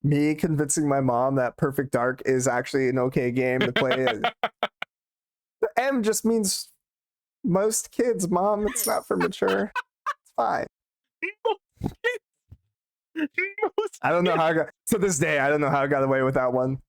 Me convincing my mom that Perfect Dark is actually an okay game to play. The M just means most kids, Mom. It's not for mature. It's fine. I don't know how I got to this day. I don't know how I got away with that one.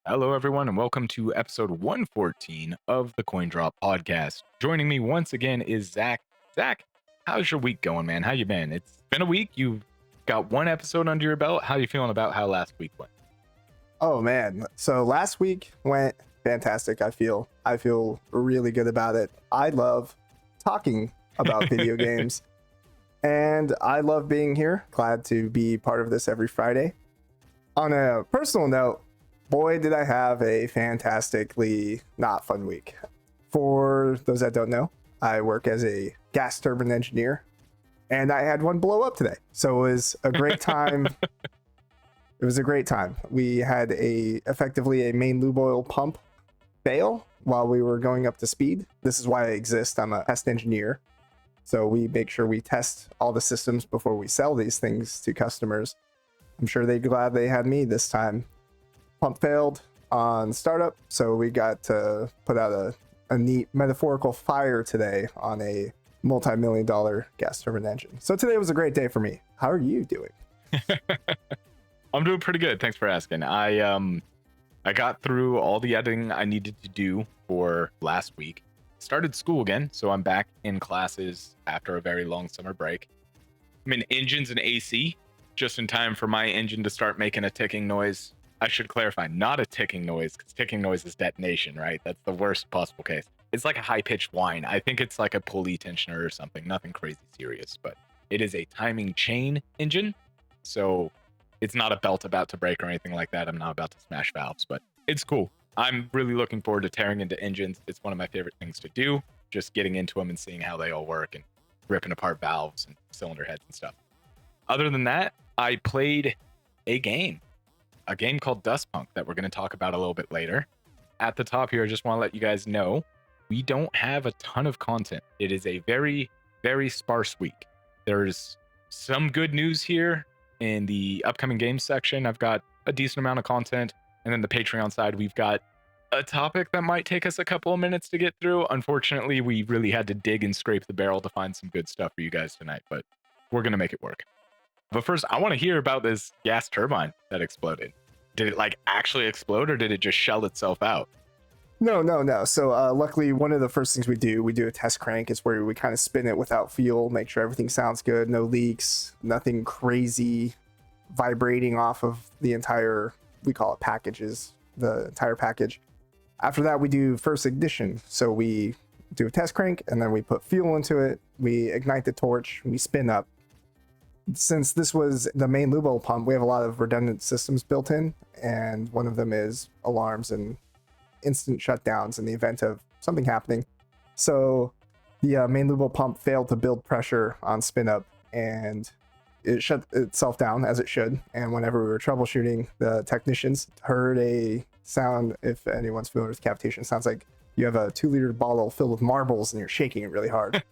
Hello, everyone, and welcome to episode 114 of the CoinDrop podcast. Joining me once again is Zach. Zach, how's your week going, man? How you been? It's been a week. You've got one episode under your belt. How are you feeling about how last week went? Oh man, so last week went fantastic. I feel really good about it. I love talking about video games, and I love being here. Glad to be part of this every Friday. On a personal note, boy, did I have a fantastically not fun week. For those that don't know, I work as a gas turbine engineer, and I had one blow up today. So it was a great time. It was a great time. We had effectively a main lube oil pump fail while we were going up to speed. This is why I exist. I'm a test engineer. So we make sure we test all the systems before we sell these things to customers. I'm sure they're glad they had me this time. Pump failed on startup, so we got to put out a neat metaphorical fire today on a multi-million-dollar gas turbine engine. So today was a great day for me. How are you doing? I'm doing pretty good. Thanks for asking. I got through all the editing I needed to do for last week. Started school again, so I'm back in classes after a very long summer break. I'm in engines and AC, just in time for my engine to start making a ticking noise. I should clarify, not a ticking noise, because ticking noise is detonation, right? That's the worst possible case. It's like a high-pitched whine. I think it's like a pulley tensioner or something, nothing crazy serious, but it is a timing chain engine, so it's not a belt about to break or anything like that. I'm not about to smash valves, but it's cool. I'm really looking forward to tearing into engines. It's one of my favorite things to do, just getting into them and seeing how they all work and ripping apart valves and cylinder heads and stuff. Other than that, I played a game called Dustpunk that we're going to talk about a little bit later. At the top here, I just want to let you guys know we don't have a ton of content. It is a very, very sparse week. There's some good news here in the upcoming games section. I've got a decent amount of content, and then the Patreon side, we've got a topic that might take us a couple of minutes to get through. Unfortunately, we really had to dig and scrape the barrel to find some good stuff for you guys tonight, but we're going to make it work. But first, I want to hear about this gas turbine that exploded. Did it like actually explode, or did it just shell itself out? No. So luckily, one of the first things we do a test crank. It's where we kind of spin it without fuel, make sure everything sounds good, no leaks, nothing crazy vibrating off of the entire, we call it packages, the entire package. After that, we do first ignition. So we do a test crank, and then we put fuel into it. We ignite the torch, we spin up. Since this was the main lube oil pump, we have a lot of redundant systems built in, and one of them is alarms and instant shutdowns in the event of something happening. So the main lube oil pump failed to build pressure on spin up, and it shut itself down as it should. And whenever we were troubleshooting, the technicians heard a sound. If anyone's familiar with cavitation, it sounds like you have a 2-liter bottle filled with marbles and you're shaking it really hard.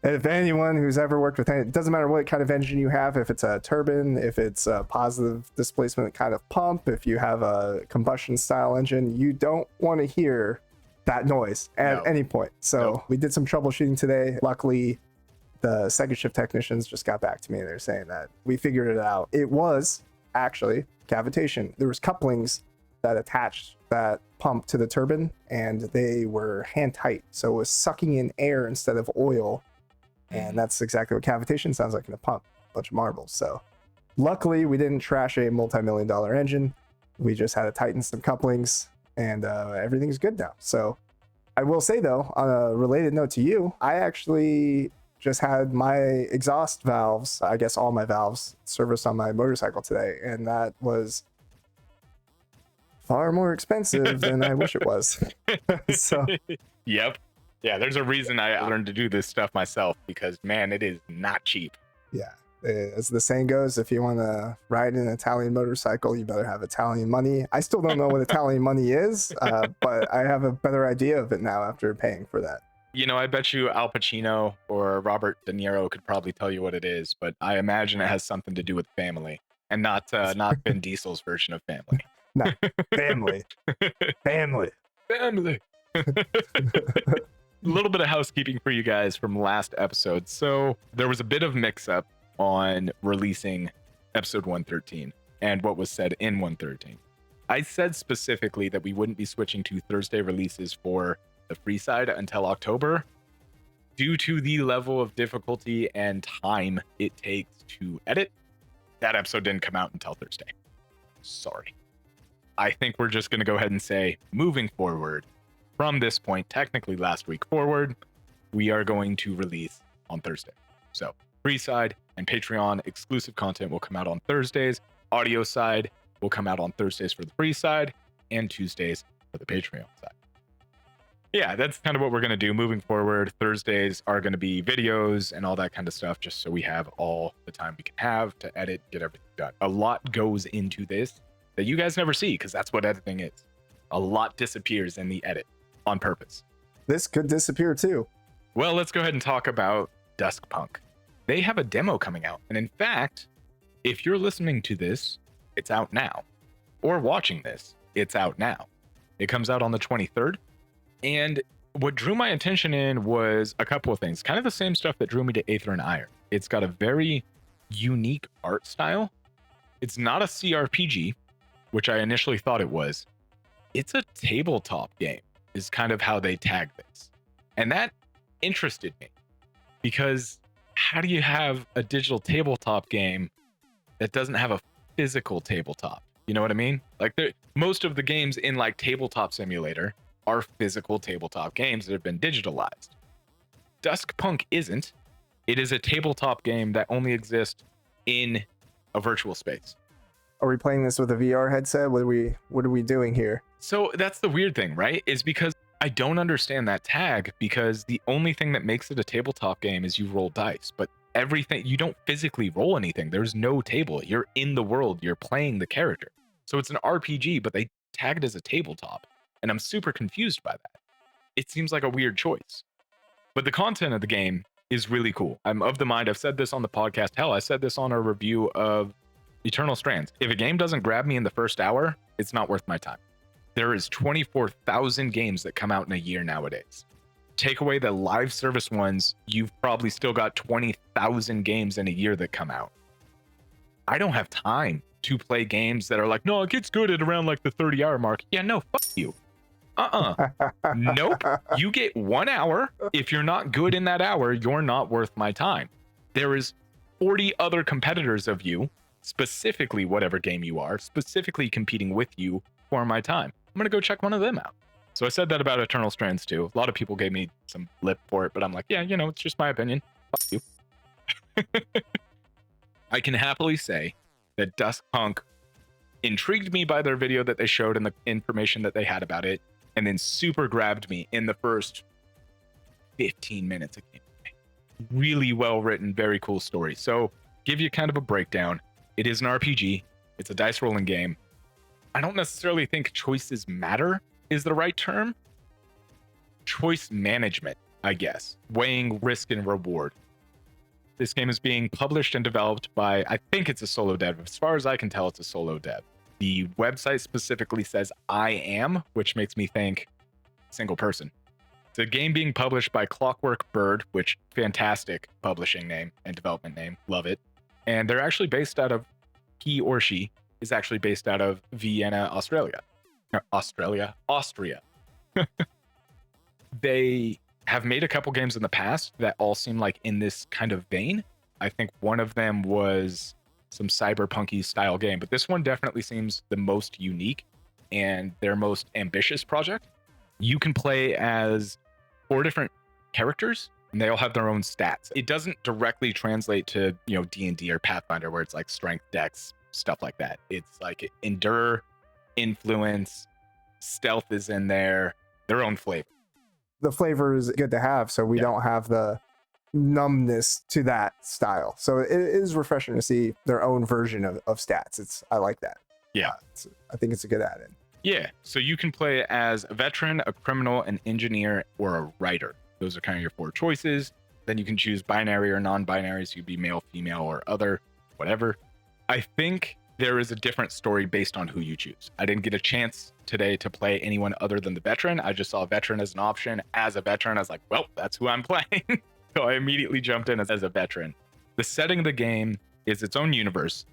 And if anyone who's ever worked with it doesn't matter what kind of engine you have, if it's a turbine, if it's a positive displacement kind of pump, if you have a combustion style engine, you don't want to hear that noise at any point. So we did some troubleshooting today. Luckily, the second shift technicians just got back to me. They're saying that we figured it out. It was actually cavitation. There was couplings that attached that pump to the turbine, and they were hand tight. So it was sucking in air instead of oil. And that's exactly what cavitation sounds like in a pump, a bunch of marbles. So luckily, we didn't trash a multi-million-dollar engine. We just had to tighten some couplings, and everything's good now. So I will say, though, on a related note to you, I actually just had my exhaust valves, I guess all my valves, serviced on my motorcycle today. And that was far more expensive than I wish it was. So, Yep. Yeah, there's a reason I learned to do this stuff myself, because man, it is not cheap. Yeah. As the saying goes, if you want to ride an Italian motorcycle, you better have Italian money. I still don't know what Italian money is, but I have a better idea of it now after paying for that. You know, I bet you Al Pacino or Robert De Niro could probably tell you what it is, but I imagine it has something to do with family and not Vin Diesel's version of family. No, family. Family. Family. A little bit of housekeeping for you guys from last episode. So there was a bit of mix-up on releasing episode 113 and what was said in 113. I said specifically that we wouldn't be switching to Thursday releases for the free side until October due to the level of difficulty and time it takes to edit. That episode didn't come out until Thursday. Sorry. I think we're just going to go ahead and say, moving forward, from this point, technically last week forward, we are going to release on Thursday. So free side and Patreon exclusive content will come out on Thursdays. Audio side will come out on Thursdays for the free side and Tuesdays for the Patreon side. Yeah, that's kind of what we're going to do moving forward. Thursdays are going to be videos and all that kind of stuff, just so we have all the time we can have to edit, get everything done. A lot goes into this that you guys never see, because that's what editing is. A lot disappears in the edit on purpose. This could disappear too. Well, let's go ahead and talk about Duskpunk. They have a demo coming out. And in fact, if you're listening to this, it's out now. Or watching this, it's out now. It comes out on the 23rd. And what drew my attention in was a couple of things. Kind of the same stuff that drew me to Aether and Iron. It's got a very unique art style. It's not a CRPG, which I initially thought it was. It's a tabletop game, is kind of how they tag this. And that interested me, because how do you have a digital tabletop game that doesn't have a physical tabletop? You know what I mean? Like, most of the games in like Tabletop Simulator are physical tabletop games that have been digitalized. Duskpunk isn't. It is a tabletop game that only exists in a virtual space. Are we playing this with a VR headset? What are we doing here? So that's the weird thing, right? Is because I don't understand that tag, because the only thing that makes it a tabletop game is you roll dice, but everything, you don't physically roll anything. There's no table. You're in the world. You're playing the character. So it's an RPG, but they tagged as a tabletop. And I'm super confused by that. It seems like a weird choice. But the content of the game is really cool. I'm of the mind, I've said this on the podcast. Hell, I said this on a review of Eternal Strands. If a game doesn't grab me in the first hour, it's not worth my time. There is 24,000 games that come out in a year nowadays. Take away the live service ones, you've probably still got 20,000 games in a year that come out. I don't have time to play games that are like, no, it gets good at around like the 30-hour mark. Yeah, no, fuck you. Nope. You get 1 hour. If you're not good in that hour, you're not worth my time. There is 40 other competitors of you, specifically whatever game you are, specifically competing with you for my time. I'm going to go check one of them out. So I said that about Eternal Strands too. A lot of people gave me some lip for it, but I'm like, yeah, you know, it's just my opinion. Fuck you. I can happily say that Duskpunk intrigued me by their video that they showed and the information that they had about it, and then super grabbed me in the first 15 minutes of gameplay. Really well written, very cool story. So give you kind of a breakdown. It is an RPG. It's a dice rolling game. I don't necessarily think choices matter is the right term. Choice management, I guess. Weighing risk and reward. This game is being published and developed by, I think it's a solo dev. As far as I can tell, it's a solo dev. The website specifically says I am, which makes me think single person. It's a game being published by Clockwork Bird, which fantastic publishing name and development name. Love it. And they're actually based out of, he or she is actually based out of Vienna, Austria. They have made a couple games in the past that all seem like in this kind of vein. I think one of them was some cyberpunky style game, but this one definitely seems the most unique and their most ambitious project. You can play as 4 different characters and they all have their own stats. It doesn't directly translate to, you know, D&D or Pathfinder where it's like strength, dex, stuff like that. It's like endure, influence, stealth is in there, their own flavor. The flavor is good to have, so we don't have the numbness to that style. So it is refreshing to see their own version of stats. I like that. Yeah. I think it's a good add-in. Yeah. So you can play as a veteran, a criminal, an engineer, or a writer. Those are kind of your 4 choices. Then you can choose binary or non-binary. So you'd be male, female, or other, whatever. I think there is a different story based on who you choose. I didn't get a chance today to play anyone other than the veteran. I just saw a veteran as an option. As a veteran, I was like, well, that's who I'm playing. So I immediately jumped in as a veteran. The setting of the game is its own universe,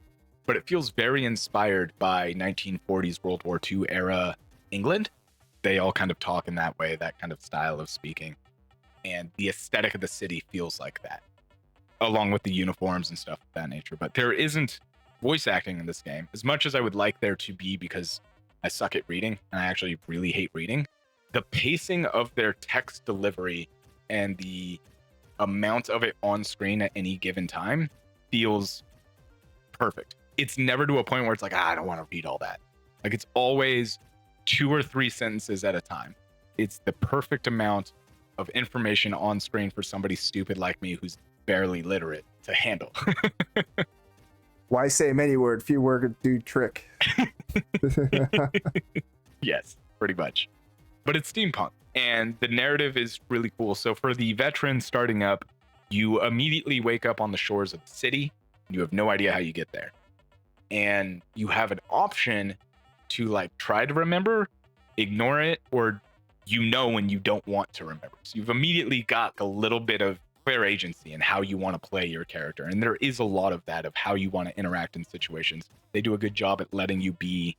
but it feels very inspired by 1940s World War II era England. They all kind of talk in that way, that kind of style of speaking. And the aesthetic of the city feels like that, along with the uniforms and stuff of that nature. But there isn't voice acting in this game as much as I would like there to be, because I suck at reading and I actually really hate reading. The pacing of their text delivery and the amount of it on screen at any given time feels perfect. It's never to a point where it's like, I don't want to read all that. Like, it's always 2 or 3 sentences at a time. It's the perfect amount of information on screen for somebody stupid like me who's barely literate to handle. Why say many word, few word do trick? Yes, pretty much. But it's steampunk, and the narrative is really cool. So for the veteran starting up, you immediately wake up on the shores of the city. You have no idea how you get there. And you have an option to like try to remember, ignore it, or when you don't want to remember. So you've immediately got a little bit of clear agency in how you want to play your character. And there is a lot of that, of how you want to interact in situations. They do a good job at letting you be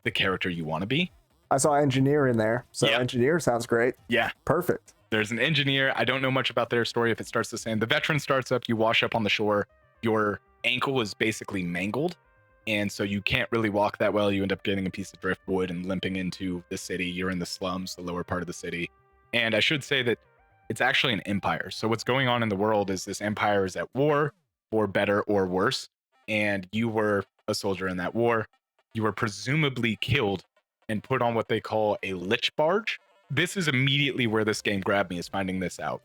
the character you want to be. I saw engineer in there. So yeah. Engineer sounds great. Yeah. Perfect. There's an engineer. I don't know much about their story. If it starts the same, the veteran starts up, you wash up on the shore. Your ankle is basically mangled. And so you can't really walk that well. You end up getting a piece of driftwood and limping into the city. You're in the slums, the lower part of the city. And I should say that it's actually an empire. So what's going on in the world is this empire is at war, for better or worse. And you were a soldier in that war. You were presumably killed and put on what they call a lich barge. This is immediately where this game grabbed me, is finding this out.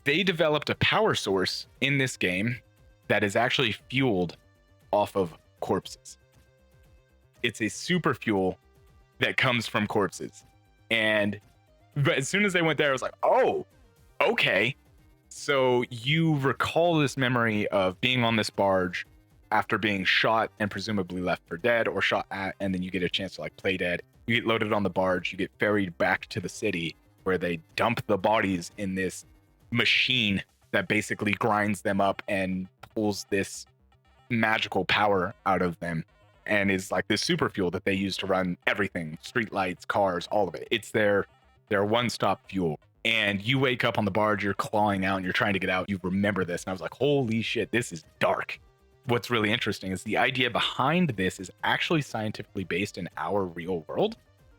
They developed a power source in this game that is actually fueled off of corpses. It's a super fuel that comes from corpses. But as soon as they went there, I was like, oh, okay. So you recall this memory of being on this barge after being shot and presumably left for dead, or shot at, and then you get a chance to like play dead. You get loaded on the barge, you get ferried back to the city where they dump the bodies in this machine that basically grinds them up and pulls this magical power out of them, and is like this super fuel that they use to run everything, street lights, cars, all of it. It's their one-stop fuel. And you wake up on the barge, you're clawing out and you're trying to get out. You remember this. And I was like, holy shit, this is dark. What's really interesting is the idea behind this is actually scientifically based in our real world.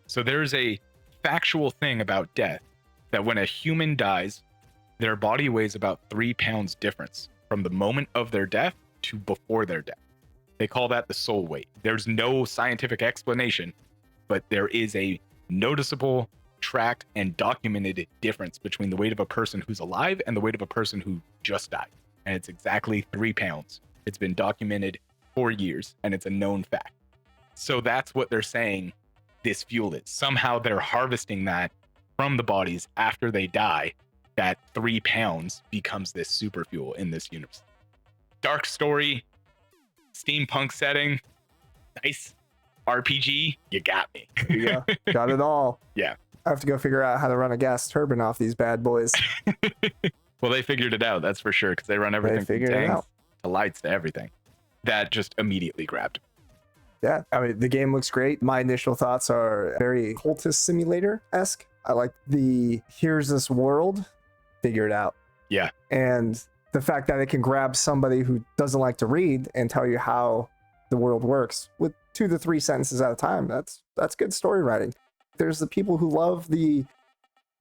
So there's a factual thing about death, that when a human dies, their body weighs about 3 pounds difference from the moment of their death to before their death. They call that the soul weight. There's no scientific explanation, but there is a noticeable, tracked, and documented difference between the weight of a person who's alive and the weight of a person who just died. And it's exactly 3 pounds. It's been documented for years, and it's a known fact. So that's what they're saying this fuel is. Somehow they're harvesting that from the bodies after they die. That 3 pounds becomes this super fuel in this universe. Dark story, steampunk setting, nice RPG. You got me. Yeah, got it all. Yeah. I have to go figure out how to run a gas turbine off these bad boys. Well, they figured it out, that's for sure, because they run everything from tanks to lights to everything. That just immediately grabbed me. Yeah, I mean, the game looks great. My initial thoughts are very cultist simulator-esque. I like here's this world, figure it out. Yeah. And the fact that it can grab somebody who doesn't like to read and tell you how the world works with 2 to 3 sentences at a time. That's good story writing. There's the people who love the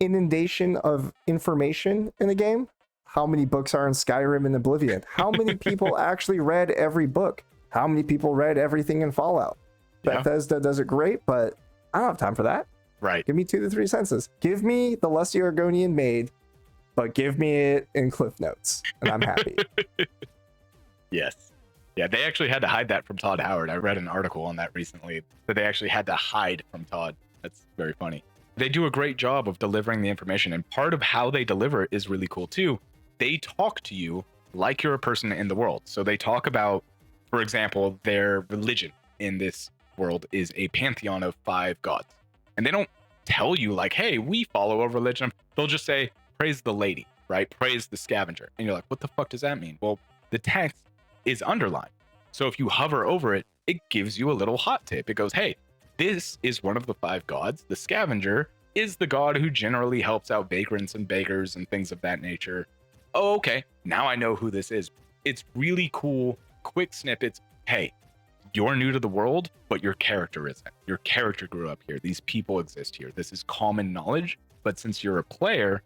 inundation of information in a game. How many books are in Skyrim and Oblivion? How many people actually read every book? How many people read everything in Fallout? Yeah. Bethesda does it great, but I don't have time for that. Right. Give me 2 to 3 sentences. Give me the Leslie Argonian maid, but give me it in Cliff Notes, and I'm happy. Yes. Yeah, they actually had to hide that from Todd Howard. I read an article on that recently that they actually had to hide from Todd. That's very funny. They do a great job of delivering the information, and part of how they deliver it is really cool too. They talk to you like you're a person in the world. So they talk about, for example, their religion in this world is a pantheon of 5 gods. And they don't tell you like, hey, we follow a religion. They'll just say, praise the lady, right? Praise the scavenger. And you're like, what the fuck does that mean? Well, the text is underlined. So if you hover over it, it gives you a little hot tip. It goes, hey, this is one of the 5 gods. The scavenger is the god who generally helps out vagrants and beggars and things of that nature. Oh, okay. Now I know who this is. It's really cool. Quick snippets. Hey, you're new to the world, but your character isn't. Your character grew up here. These people exist here. This is common knowledge. But since you're a player,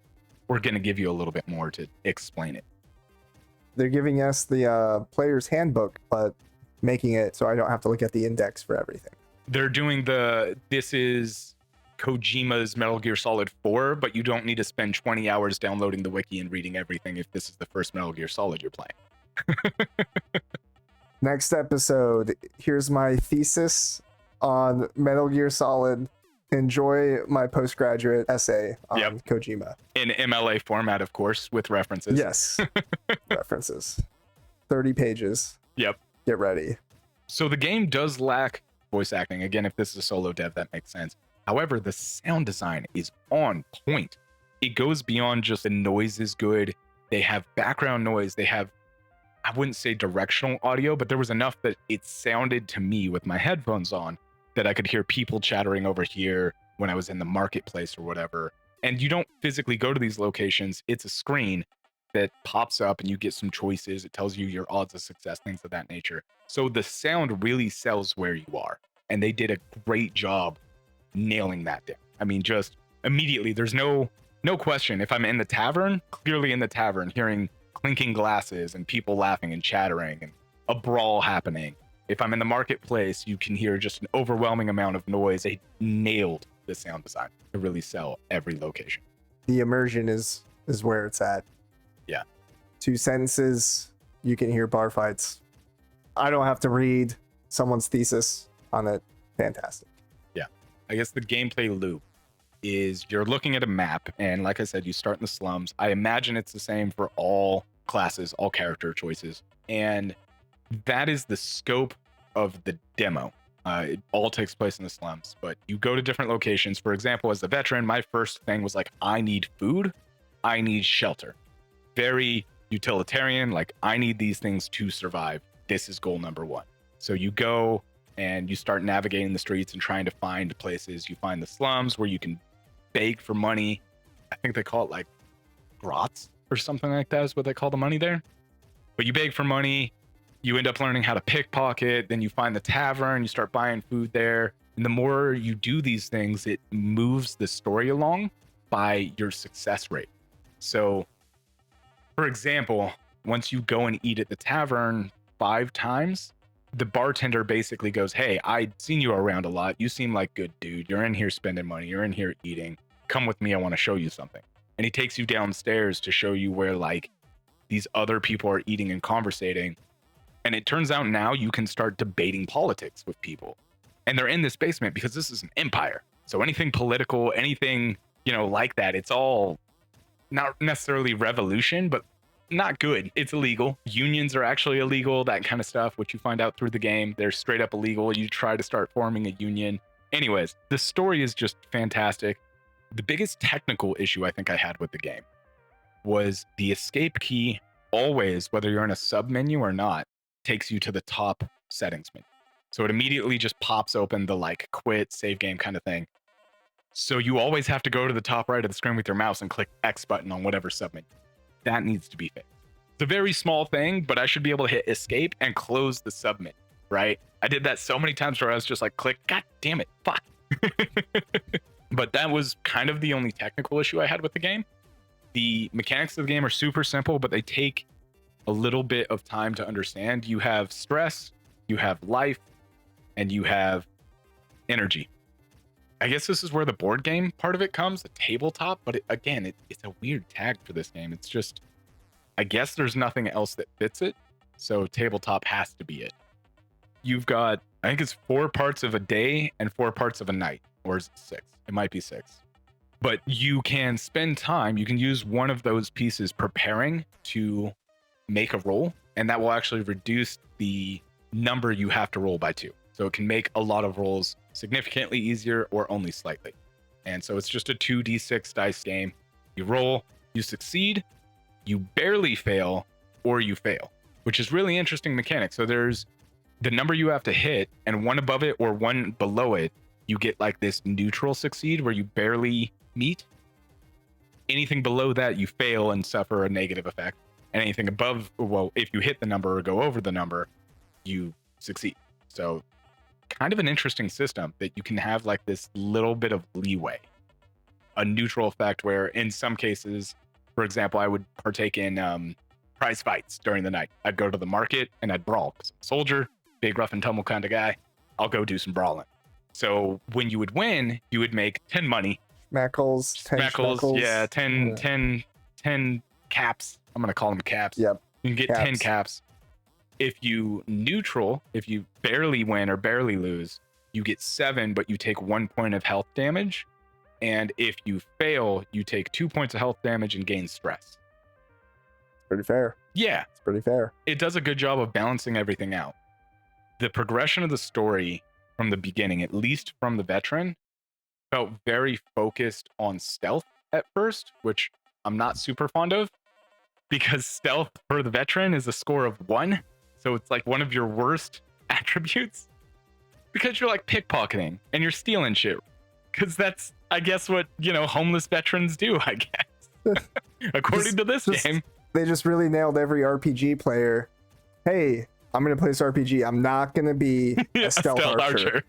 we're going to give you a little bit more to explain it. They're giving us the player's handbook, but making it so I don't have to look at the index for everything. They're doing this is Kojima's Metal Gear Solid 4, but you don't need to spend 20 hours downloading the wiki and reading everything if this is the first Metal Gear Solid you're playing. Next episode, here's my thesis on Metal Gear Solid. Enjoy my postgraduate essay on Kojima. In MLA format, of course, with references. Yes. References. 30 pages. Yep. Get ready. So the game does lack voice acting. Again, if this is a solo dev, that makes sense. However, the sound design is on point. It goes beyond just the noise is good. They have background noise. They have, I wouldn't say directional audio, but there was enough that it sounded to me with my headphones on that I could hear people chattering over here when I was in the marketplace or whatever. And you don't physically go to these locations. It's a screen that pops up and you get some choices. It tells you your odds of success, things of that nature. So the sound really sells where you are. And they did a great job nailing that down. I mean, just immediately, there's no question. If I'm in the tavern, clearly in the tavern, hearing clinking glasses and people laughing and chattering and a brawl happening. If I'm in the marketplace, you can hear just an overwhelming amount of noise. They nailed the sound design to really sell every location. The immersion is where it's at. Yeah. 2 sentences, you can hear bar fights. I don't have to read someone's thesis on it. Fantastic. Yeah. I guess the gameplay loop is you're looking at a map, and like I said, you start in the slums. I imagine it's the same for all classes, all character choices. And that is the scope of the demo. It all takes place in the slums, but you go to different locations. For example, as a veteran, my first thing was like, I need food, I need shelter. Very utilitarian, like I need these things to survive. This is goal number 1. So you go and you start navigating the streets and trying to find places. You find the slums where you can beg for money. I think they call it like grots or something like that is what they call the money there. But you beg for money. You end up learning how to pickpocket, then you find the tavern, you start buying food there. And the more you do these things, it moves the story along by your success rate. So, for example, once you go and eat at the tavern 5 times, the bartender basically goes, hey, I've seen you around a lot. You seem like good dude. You're in here spending money. You're in here eating. Come with me. I want to show you something. And he takes you downstairs to show you where like these other people are eating and conversating. And it turns out now you can start debating politics with people. And they're in this basement because this is an empire. So anything political, anything, like that, it's all not necessarily revolution, but not good. It's illegal. Unions are actually illegal, that kind of stuff, which you find out through the game. They're straight up illegal. You try to start forming a union. Anyways, the story is just fantastic. The biggest technical issue I think I had with the game was the escape key always, whether you're in a sub menu or not, takes you to the top settings menu. So it immediately just pops open the like quit, save game kind of thing. So you always have to go to the top right of the screen with your mouse and click X button on whatever submenu. That needs to be fixed. It's a very small thing, but I should be able to hit escape and close the submenu, right? I did that so many times where I was just like, click, God damn it, fuck. But that was kind of the only technical issue I had with the game. The mechanics of the game are super simple, but they take a little bit of time to understand. You have stress, you have life, and you have energy. I guess this is where the board game part of it comes, the tabletop. But it's a weird tag for this game. It's just, I guess there's nothing else that fits it, so tabletop has to be it. You've got, I think it's 4 parts of a day and 4 parts of a night, or is it 6? It might be 6. But you can spend time, you can use one of those pieces preparing to make a roll, and that will actually reduce the number you have to roll by 2. So it can make a lot of rolls significantly easier or only slightly. And so it's just a 2d6 dice game. You roll, you succeed, you barely fail, or you fail, which is really interesting mechanic. So there's the number you have to hit, and one above it or one below it, you get like this neutral succeed where you barely meet. Anything below that, you fail and suffer a negative effect. And anything above, well, if you hit the number or go over the number, you succeed. So kind of an interesting system that you can have like this little bit of leeway, a neutral effect where in some cases, for example, I would partake in prize fights during the night. I'd go to the market and I'd brawl. Soldier, big rough and tumble kind of guy, I'll go do some brawling. So when you would win, you would make 10 money. Schmeckles, 10 schmeckles. Yeah, 10 caps. I'm going to call them caps. Yep. You can get caps. 10 caps. If you barely win or barely lose, you get 7, but you take 1 point of health damage. And if you fail, you take 2 points of health damage and gain stress. Pretty fair. Yeah. It's pretty fair. It does a good job of balancing everything out. The progression of the story from the beginning, at least from the veteran, felt very focused on stealth at first, which I'm not super fond of, because stealth for the veteran is a score of 1. So it's like one of your worst attributes, because you're like pickpocketing and you're stealing shit. Because that's, I guess, what, homeless veterans do, I guess. According to this game. They just really nailed every RPG player. Hey, I'm going to play this RPG. I'm not going to be a stealth archer.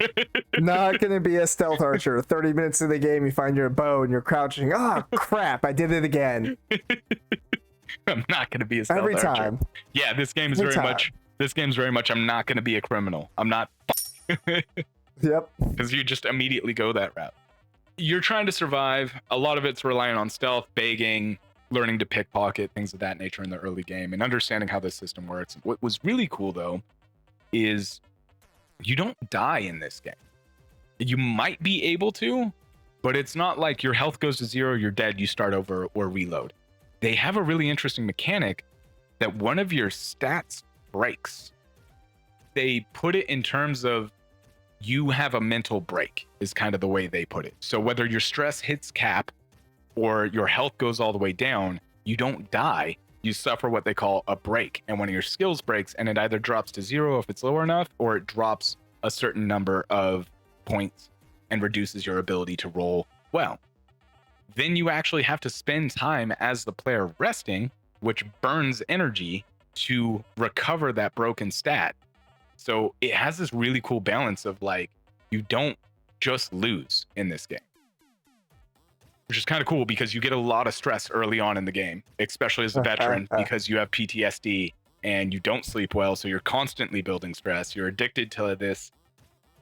Not going to be a stealth archer. 30 minutes of the game, you find your bow and you're crouching. Oh, crap. I did it again. I'm not going to be a stealth every archer. Time. Yeah, this game's very much, I'm not going to be a criminal. I'm not. Yep. Because you just immediately go that route. You're trying to survive. A lot of it's relying on stealth, begging, learning to pickpocket, things of that nature in the early game, and understanding how this system works. What was really cool, though, is you don't die in this game. You might be able to, but it's not like your health goes to 0, you're dead, you start over or reload. They have a really interesting mechanic that one of your stats breaks. They put it in terms of you have a mental break, is kind of the way they put it. So whether your stress hits cap or your health goes all the way down, you don't die. You suffer what they call a break. And one of your skills breaks, and it either drops to 0 if it's lower enough, or it drops a certain number of points and reduces your ability to roll well. Then you actually have to spend time as the player resting, which burns energy to recover that broken stat. So it has this really cool balance of like, you don't just lose in this game, which is kind of cool because you get a lot of stress early on in the game, especially as a veteran, because you have PTSD and you don't sleep well. So you're constantly building stress. You're addicted to this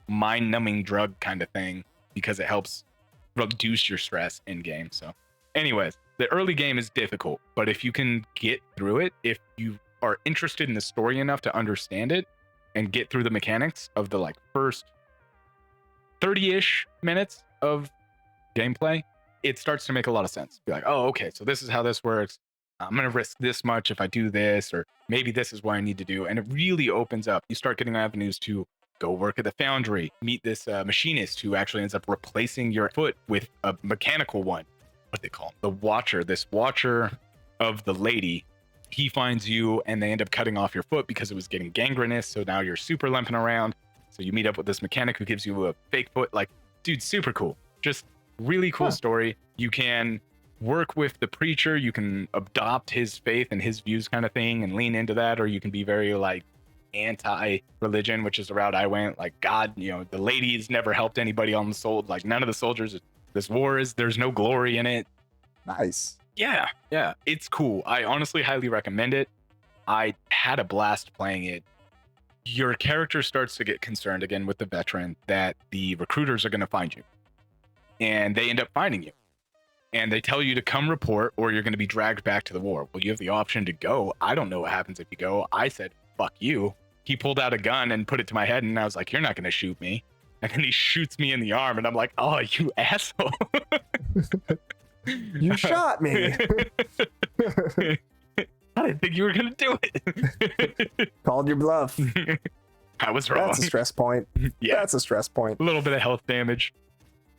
mind-numbing drug kind of thing because it helps reduce your stress in game. So anyways, the early game is difficult, but if you can get through it, if you are interested in the story enough to understand it and get through the mechanics of the like first 30-ish minutes of gameplay, it starts to make a lot of sense. Be like, oh, okay, so this is how this works. I'm going to risk this much if I do this, or maybe this is what I need to do. And it really opens up. You start getting avenues to go work at the foundry, meet this machinist who actually ends up replacing your foot with a mechanical one. What they call him? The Watcher. This Watcher of the lady, he finds you and they end up cutting off your foot because it was getting gangrenous. So now you're super limping around. So you meet up with this mechanic who gives you a fake foot. Like, dude, super cool. Just really cool story. You can work with the preacher. You can adopt his faith and his views kind of thing and lean into that. Or you can be very like anti-religion, which is the route I went. Like, God, the ladies never helped anybody on the soul. Like, none of the soldiers. This war there's no glory in it. Nice. Yeah. It's cool. I honestly highly recommend it. I had a blast playing it. Your character starts to get concerned again with the veteran that the recruiters are going to find you. and they end up finding you. And they tell you to come report or you're going to be dragged back to the war. Well, you have the option to go. I don't know what happens if you go. I said, fuck you. He pulled out a gun and put it to my head, and I was like, you're not going to shoot me. And then he shoots me in the arm, and I'm like, oh, you asshole. You shot me. I didn't think you were going to do it. Called your bluff. I was wrong. That's a stress point. Yeah. That's a stress point. A little bit of health damage.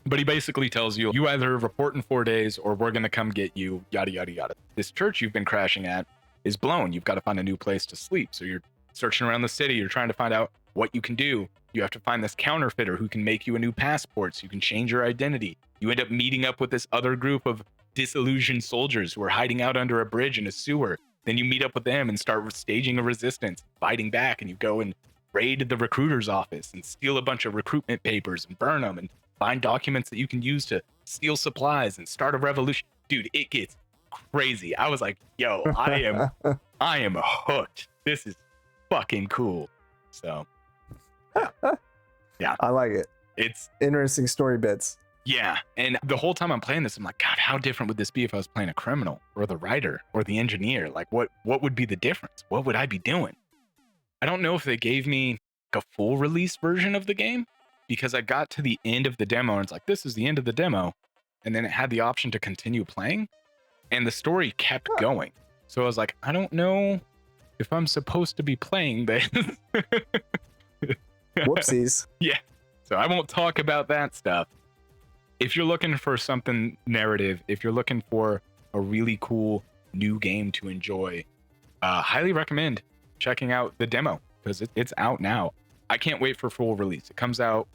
But he basically tells you, you either report in 4 days or we're going to come get you, yada, yada, yada. This church you've been crashing at is blown. You've got to find a new place to sleep. So you're searching around the city. You're trying to find out what you can do. You have to find this counterfeiter who can make you a new passport so you can change your identity. You end up meeting up with this other group of disillusioned soldiers who are hiding out under a bridge in a sewer. Then you meet up with them and start staging a resistance, fighting back, and you go and raid the recruiter's office and steal a bunch of recruitment papers and burn them and find documents that you can use to steal supplies and start a revolution. Dude, it gets crazy. I was like, yo, I am hooked. This is fucking cool. So yeah, I like it. It's Interesting story bits. yeah. And the whole time I'm playing this, I'm like, God, how different would this be if I was playing a criminal or the writer or the engineer? Like what would be the difference? What would I be doing? I don't know if they gave me a full release version of the game, because I got to the end of the demo and it's like, this is the end of the demo. And then it had the option to continue playing and the story kept going. So I was like, I don't know if I'm supposed to be playing this. Whoopsies. Yeah. So I won't talk about that stuff. If you're looking for something narrative, if you're looking for a really cool new game to enjoy, highly recommend checking out the demo because it's out now. I can't wait for full release. It comes out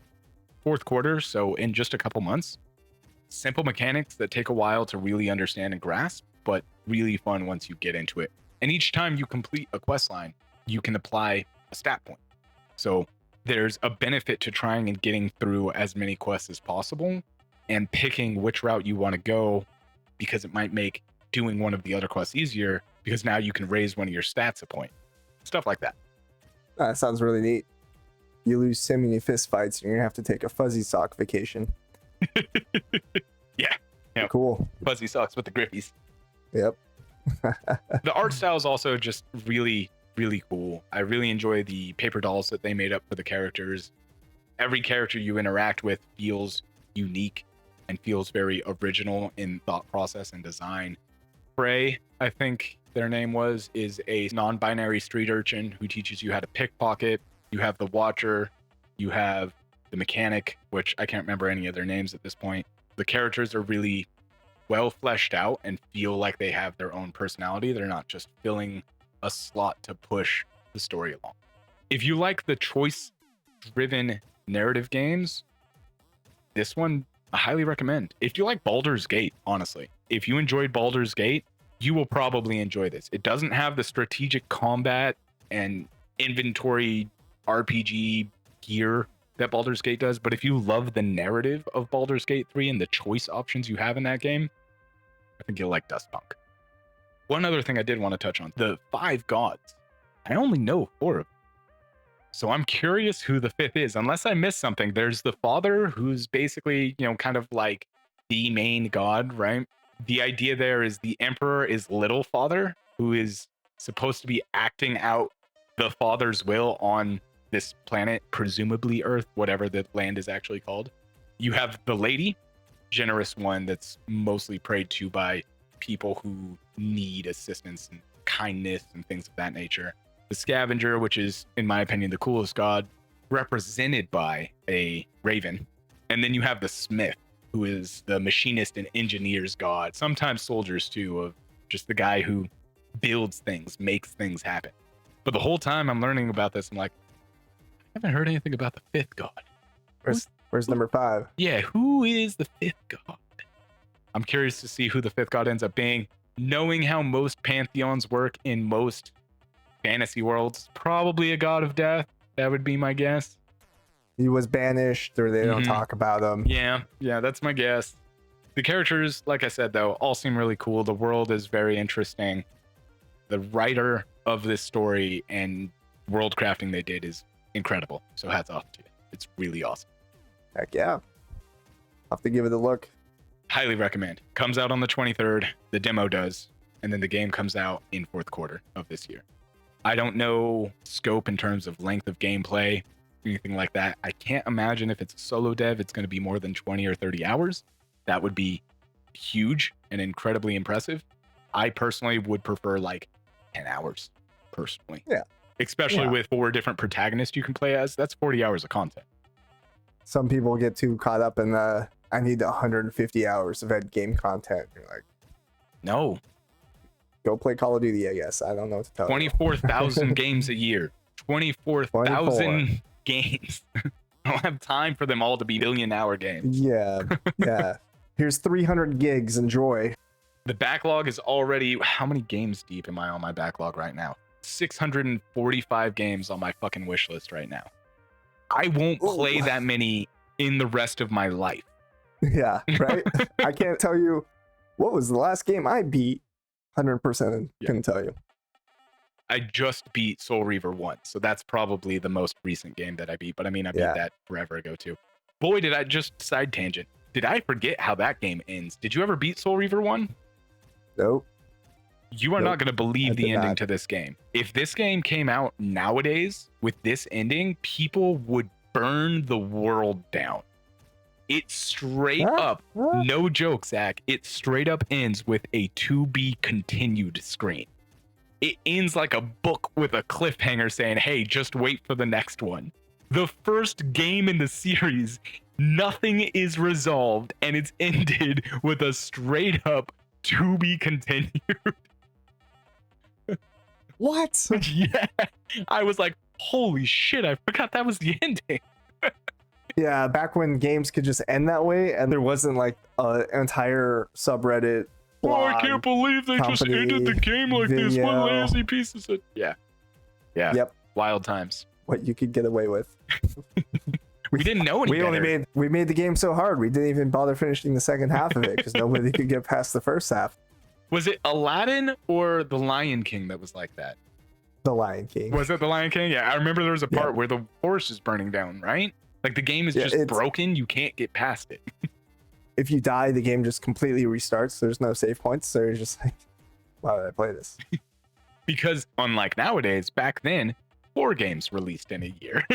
fourth quarter, so in just a couple months. Simple mechanics that take a while to really understand and grasp, but really fun once you get into it. And each time you complete a quest line, you can apply a stat point. So there's a benefit to trying and getting through as many quests as possible and picking which route you want to go, because it might make doing one of the other quests easier because now you can raise one of your stats a point. Stuff like that. That sounds really neat. You lose so many fist fights, and you're gonna have to take a fuzzy sock vacation. Yeah. Cool. Fuzzy socks with the grippies. Yep. The art style is also just really, really cool. I really enjoy the paper dolls that they made up for the characters. Every character you interact with feels unique and feels very original in thought process and design. Frey, I think their name is a non-binary street urchin who teaches you how to pickpocket. You have the Watcher, you have the Mechanic, which I can't remember any of their names at this point. The characters are really well fleshed out and feel like they have their own personality. They're not just filling a slot to push the story along. If you like the choice-driven narrative games, this one I highly recommend. If you like Baldur's Gate, honestly, if you enjoyed Baldur's Gate, you will probably enjoy this. It doesn't have the strategic combat and inventory RPG gear that Baldur's Gate does, but if you love the narrative of Baldur's Gate 3 and the choice options you have in that game, I think you'll like Dustpunk. One other thing I did want to touch on, the 5 gods. I only know 4 of them. So I'm curious who the 5th is. Unless I missed something, there's the Father, who's basically, kind of like the main god, right? The idea there is the Emperor is Little Father, who is supposed to be acting out the Father's will on this planet, presumably Earth, whatever the land is actually called. You have the Lady, generous one that's mostly prayed to by people who need assistance and kindness and things of that nature. The Scavenger, which is, in my opinion, the coolest god, represented by a raven. And then you have the Smith, who is the machinist and engineer's god, sometimes soldiers too, of just the guy who builds things, makes things happen. But the whole time I'm learning about this, I'm like, I haven't heard anything about the 5th god. Where's number 5? Yeah, who is the 5th god? I'm curious to see who the 5th god ends up being. Knowing how most pantheons work in most fantasy worlds, probably a god of death. That would be my guess. He was banished, or they don't talk about him. Yeah, that's my guess. The characters, like I said, though, all seem really cool. The world is very interesting. The writer of this story and world crafting they did is incredible. So hats off to you. It's really awesome. Heck yeah. have to give it a look. Highly recommend. Comes out on the 23rd. The demo does. And then the game comes out in fourth quarter of this year. I don't know scope in terms of length of gameplay, anything like that. I can't imagine if it's a solo dev, it's going to be more than 20 or 30 hours. That would be huge and incredibly impressive. I personally would prefer like 10 hours, personally. Yeah. Especially Yeah. with 4 different protagonists you can play as. That's 40 hours of content. Some people get too caught up in the, I need 150 hours of end game content. You're like, No. go play Call of Duty, I guess. I don't know what to tell 24,000 games a year. 24,000 games. I don't have time for them all to be billion-hour games. you. Yeah. Here's 300 gigs. Enjoy. The backlog is already... How many games deep am I on my backlog right now? 645 games on my fucking wish list right now. I won't play Ooh. that many in the rest of my life. Yeah, right? I can't tell you what was the last game I beat. 100% couldn't tell you. I just beat Soul Reaver once, so that's probably the most recent game that I beat. But I mean, I beat that forever ago too. Boy, did I just side tangent. Did I forget how that game ends? Did you ever beat Soul Reaver 1? Nope. You are Nope, not going to believe I the did ending not. to this game. If this game came out nowadays with this ending, people would burn the world down. It straight up, no joke, Zach, it straight up ends with a to be continued screen. It ends like a book with a cliffhanger saying, hey, just wait for the next one. The first game in the series, nothing is resolved, and it's ended with a straight up to be continued. What? Yeah. I was like, holy shit, I forgot that was the ending. Yeah, back when games could just end that way and there wasn't like an entire subreddit. Oh, I blog, can't believe they just company, ended the game like this. What video. lazy pieces of... Yeah. Yeah. Yep. Wild times. What you could get away with. We didn't know any better. We made the game so hard we didn't even bother finishing the second half of it because nobody could get past the first half. Was it Aladdin or The Lion King that was like that? The Lion King. Was it The Lion King? Yeah, I remember there was a part where the horse is burning down, right? Like the game is just broken. You can't get past it. If you die, the game just completely restarts. There's no save points. So you're just like, why did I play this? Because unlike nowadays, back then, 4 games released in a year.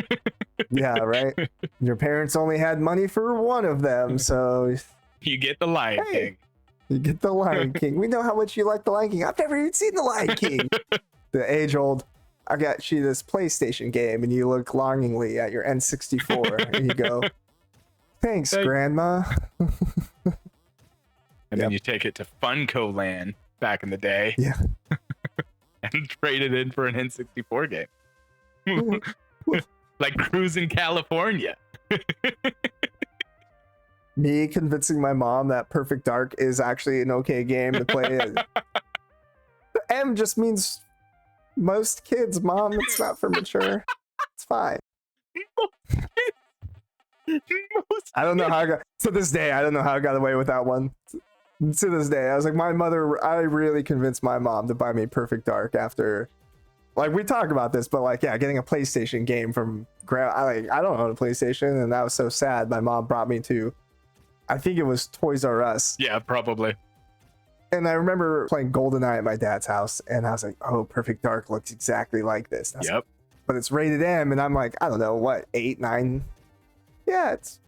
Yeah, right. Your parents only had money for one of them. So You get The Lion King. You get The Lion King. We know how much you like The Lion King. I've never even seen The Lion King. The age-old, I got you this PlayStation game, and you look longingly at your N64, and you go, thanks, Grandma. And then you take it to Funko Land back in the day. Yeah. And trade it in for an N64 game. Like Cruising California. Me convincing my mom that Perfect Dark is actually an okay game to play. The M just means most kids, Mom. It's not for mature. It's fine. I don't know how I got, to this day, I don't know how I got away with that one. To this day, I was like, my mother, I really convinced my mom to buy me Perfect Dark after, like, we talk about this, but like, yeah, getting a PlayStation game from I don't own a PlayStation, and that was so sad. My mom brought me to, I think it was Toys R Us. Yeah, probably. And I remember playing GoldenEye at my dad's house, and I was like, oh, Perfect Dark looks exactly like this. Yep. Like, but it's rated M, and I'm like, I don't know, what, 8, 9? Yeah, it's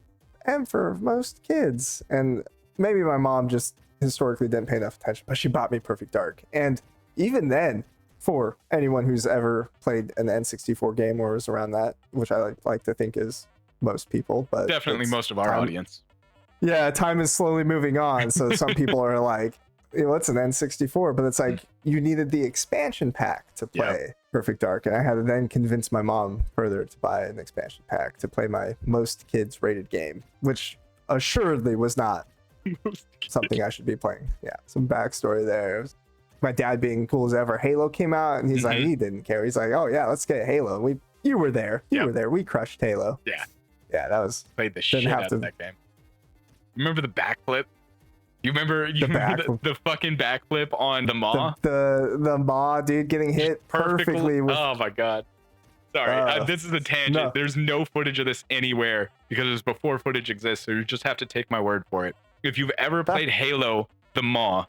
M for most kids. And maybe my mom just historically didn't pay enough attention, but she bought me Perfect Dark. And even then, for anyone who's ever played an N64 game or is around that, which I like to think is most people, but definitely most of our audience. Yeah, time is slowly moving on. So some people are like, what's an N64? But it's like, you needed the expansion pack to play Perfect Dark. And I had to then convince my mom further to buy an expansion pack to play my most kids rated game, which assuredly was not something I should be playing. Yeah, some backstory there. My dad being cool as ever. Halo came out, and he's like, he didn't care. He's like, oh yeah, let's get Halo. You were there. You were there. We crushed Halo. Yeah. Yeah, that was... Played the shit out of that game. Remember the backflip? You remember the fucking backflip on the Maw? The Maw, dude, getting hit perfectly with... Oh my god. Sorry, this is a tangent. No. There's no footage of this anywhere because it was before footage exists, so you just have to take my word for it. If you've ever played Halo, the Maw,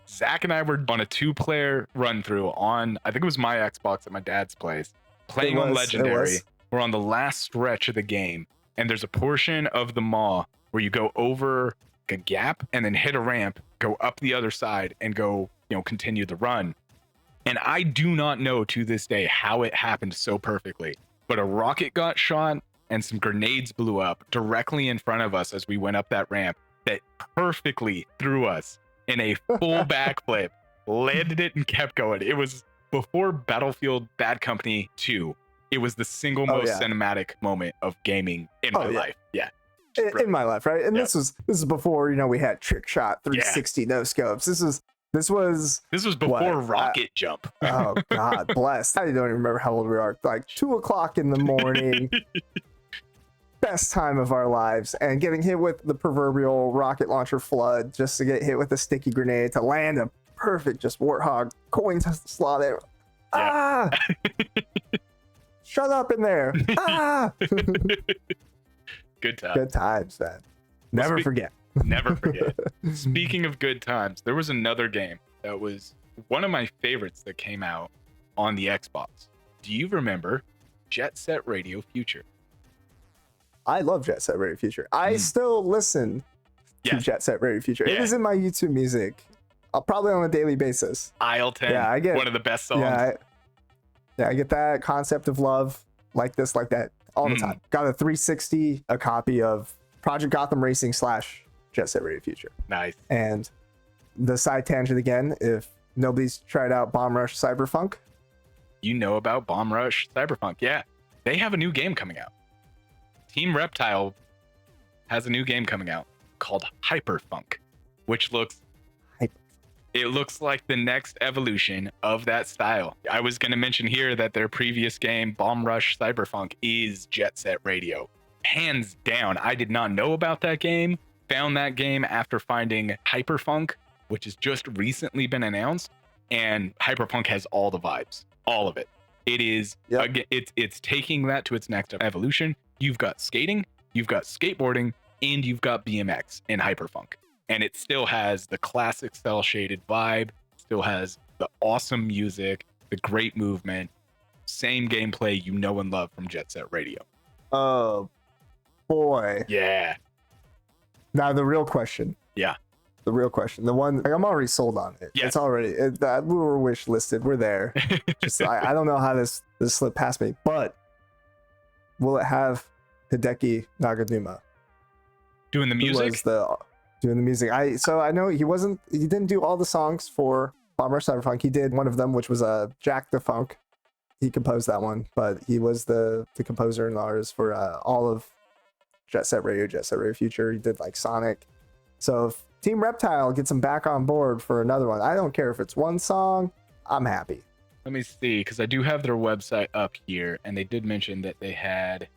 Zach and I were on a 2-player run through on, I think it was my Xbox at my dad's place, playing on Legendary. We're on the last stretch of the game, and there's a portion of the Maw where you go over a gap and then hit a ramp, go up the other side, and go, continue the run. And I do not know to this day how it happened so perfectly, but a rocket got shot and some grenades blew up directly in front of us as we went up that ramp that perfectly threw us in a full backflip, landed it, and kept going. It was before Battlefield Bad Company 2. It was the single most cinematic moment of gaming in my life. Yeah. In my life, right? And this is before, we had trick shot 360 no scopes. This was before rocket jump. Oh God bless. I don't even remember how old we are. Like 2:00 in the morning. Best time of our lives, and getting hit with the proverbial rocket launcher flood just to get hit with a sticky grenade to land a perfect just warthog coin slot there. Yeah. Shut up in there. Good times. Good times, man. Never forget. Never forget. Speaking of good times, there was another game that was one of my favorites that came out on the Xbox. Do you remember Jet Set Radio Future? I love Jet Set Radio Future. I still listen to Jet Set Radio Future. It is in my YouTube music, probably on a daily basis. Aisle 10, I get one of the best songs. I get that concept of love, like this, like that, all the time. Got a 360, a copy of Project Gotham Racing / Jet Set Radio Future. Nice. And the side tangent again, if nobody's tried out Bomb Rush Cyberpunk. You know about Bomb Rush Cyberpunk. Yeah. They have a new game coming out. Team Reptile has a new game coming out called Hyperfunk, which looks like the next evolution of that style. I was going to mention here that their previous game, Bomb Rush Cyberpunk, is Jet Set Radio. Hands down, I did not know about that game. Found that game after finding Hyperfunk, which has just recently been announced, and Hyperfunk has all the vibes, all of it. It is, it's taking that to its next evolution. You've got skating, you've got skateboarding, and you've got BMX in Hyperfunk. And it still has the classic cell shaded vibe, still has the awesome music, the great movement, same gameplay you know and love from Jet Set Radio. Oh boy. Yeah. Now the real question. Yeah. The real question. The one, like, I'm already sold on it. Yes. It's already, we were wish listed. We're there. Just I don't know how this slipped past me, but will it have Hideki Naganuma doing the music? Doing the music. I know he didn't do all the songs for Bomb Rush Cyberpunk. He did one of them, which was Jack the Funk. He composed that one, but he was the composer and the artist for all of Jet Set Radio Future. He did like Sonic. So if Team Reptile gets him back on board for another one, I don't care if it's one song, I'm happy. Let me see, because I do have their website up here, and they did mention that they had.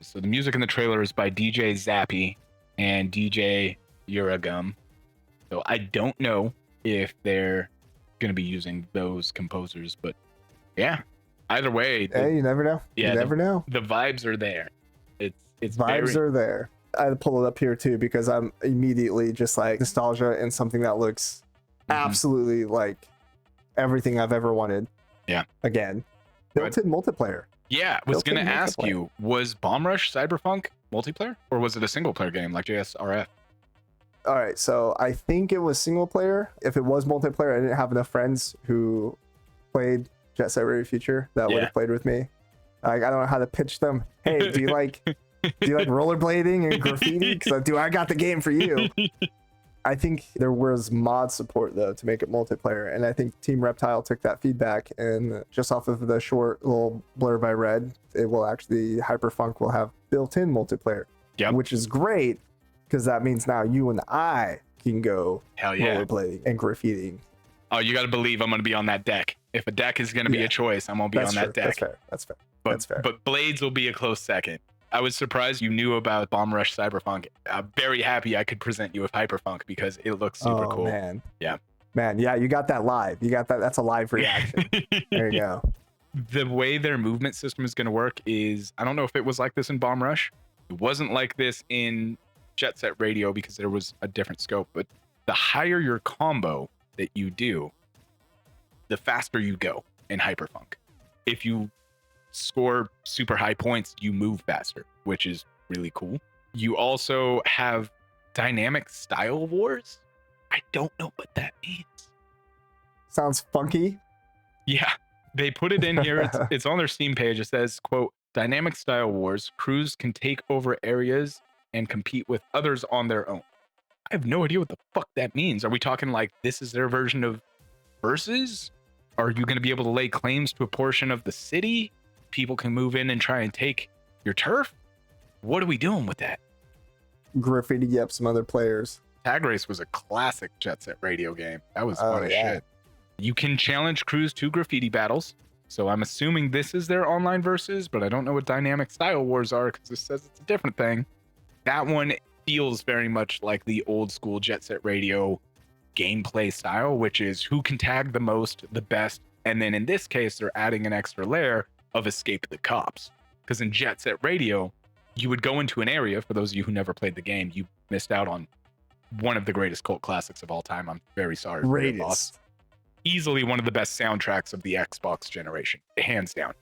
So the music in the trailer is by DJ Zappy and DJ Uragum. So I don't know if they're going to be using those composers, but yeah, either way. Hey, you never know. Yeah, you never know. The vibes are there. It's vibes are there. I had to pull it up here too because I'm immediately just like nostalgia and something that looks absolutely like everything I've ever wanted. Yeah. Again, built-in multiplayer. Yeah, I was going to ask you, was Bomb Rush Cyberpunk multiplayer, or was it a single player game like JSRF? All right, so I think it was single player. If it was multiplayer, I didn't have enough friends who played Jet Set Radio Future that would have played with me. Like, I don't know how to pitch them. Hey, do you like rollerblading and graffiti? Because I got the game for you. I think there was mod support though to make it multiplayer, and I think Team Reptile took that feedback, and just off of the short little blurb I read, it will actually Hyperfunk will have built-in multiplayer, which is great because that means now you and I can go rollerblading and graffitiing. Oh, you got to believe I'm going to be on that deck. If a deck is going to be a choice, I'm going to be on that deck. That's fair. But blades will be a close second. I was surprised you knew about Bomb Rush Cyberpunk. I'm very happy I could present you with Hyperfunk because it looks super cool. Man. Yeah. Man, yeah, you got that live. You got that. That's a live reaction. There you go. the way their movement system is going to work is, I don't know if it was like this in Bomb Rush. It wasn't like this in Jet Set Radio because there was a different scope, but the higher your combo that you do, the faster you go in Hyperfunk. If you score super high points, you move faster, which is really cool. You also have dynamic style wars. I don't know what that means. Sounds funky. Yeah, they put it in here. It's on their Steam page. It says, quote, dynamic style wars. Crews can take over areas and compete with others on their own. I have no idea what the fuck that means. Are we talking like this is their version of Versus? Are you going to be able to lay claims to a portion of the city? People can move in and try and take your turf? What are we doing with that? Graffiti up some other players. Tag Race was a classic Jet Set Radio game. That was fun as shit. You can challenge crews to graffiti battles. So I'm assuming this is their online versus, but I don't know what dynamic style wars are because this says it's a different thing. That one feels very much like the old school Jet Set Radio gameplay style, which is who can tag the most, the best. And then in this case, they're adding an extra layer of escape the cops. Because in Jet Set Radio, you would go into an area, for those of you who never played the game, you missed out on one of the greatest cult classics of all time. I'm very sorry. Greatest. Easily one of the best soundtracks of the Xbox generation, hands down.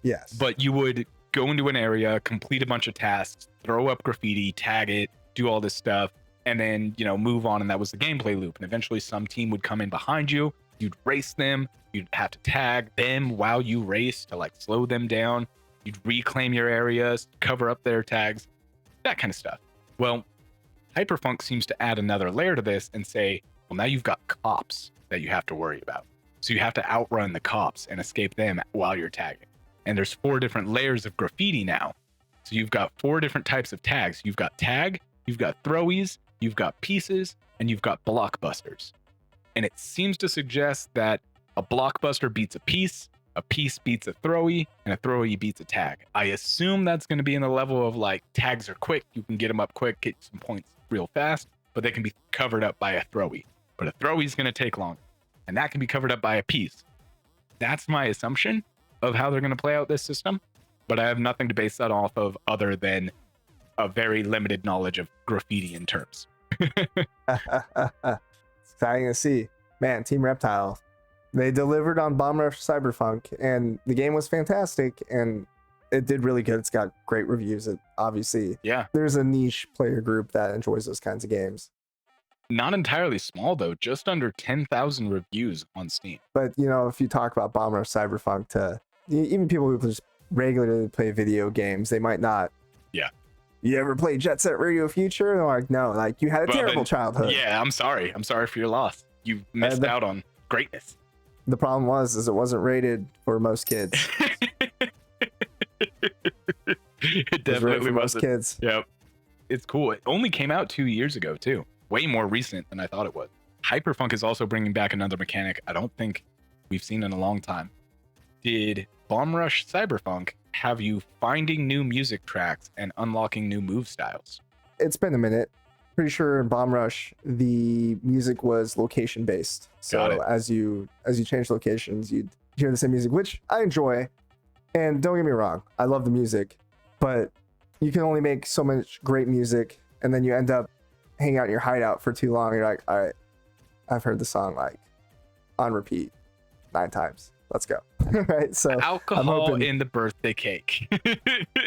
Yes. But you would go into an area, complete a bunch of tasks, throw up graffiti, tag it, do all this stuff, and then, you know, move on. And that was the gameplay loop. And eventually some team would come in behind you. You'd race them. You'd have to tag them while you race to like slow them down. You'd reclaim your areas, cover up their tags, that kind of stuff. Well, Hyperfunk seems to add another layer to this and say, well, now you've got cops that you have to worry about. So you have to outrun the cops and escape them while you're tagging. And there's 4 different layers of graffiti now. So you've got 4 different types of tags. You've got tag, you've got throwies, you've got pieces, and you've got blockbusters. And it seems to suggest that a blockbuster beats a piece beats a throwy, and a throwy beats a tag. I assume that's going to be in the level of like tags are quick. You can get them up quick, get some points real fast, but they can be covered up by a throwy. But a throwy is going to take longer, and that can be covered up by a piece. That's my assumption of how they're going to play out this system, but I have nothing to base that off of other than a very limited knowledge of graffiti in terms. It's exciting to see. Man, Team Reptile, they delivered on Bomb Rush Cyberpunk, and the game was fantastic, and it did really good. It's got great reviews. It obviously, Yeah, there's a niche player group that enjoys those kinds of games. not entirely small though, just under 10,000 reviews on Steam. But you know, if you talk about Bomb Rush Cyberpunk to even people who just regularly play video games, they might not. Yeah. You ever play Jet Set Radio Future? And they're like, no, like you had a terrible childhood. Yeah, I'm sorry for your loss. You missed out on greatness. The problem is it wasn't rated for most kids. It definitely for most wasn't. kids. Yep. It's cool. It only came out 2 years ago too. Way more recent than I thought it was. Hyperfunk is also bringing back another mechanic I don't think we've seen in a long time. Did Bomb Rush Cyberpunk have you finding new music tracks and unlocking new move styles? It's been a minute. Pretty sure in Bomb Rush the music was location based. Got it. So as you change locations, you'd hear the same music, which I enjoy. And don't get me wrong, I love the music, but you can only make so much great music, and then you end up hanging out in your hideout for too long. You're like, all right, I've heard the song like on repeat 9 times. Let's go. Right. So Alcohol in the birthday cake.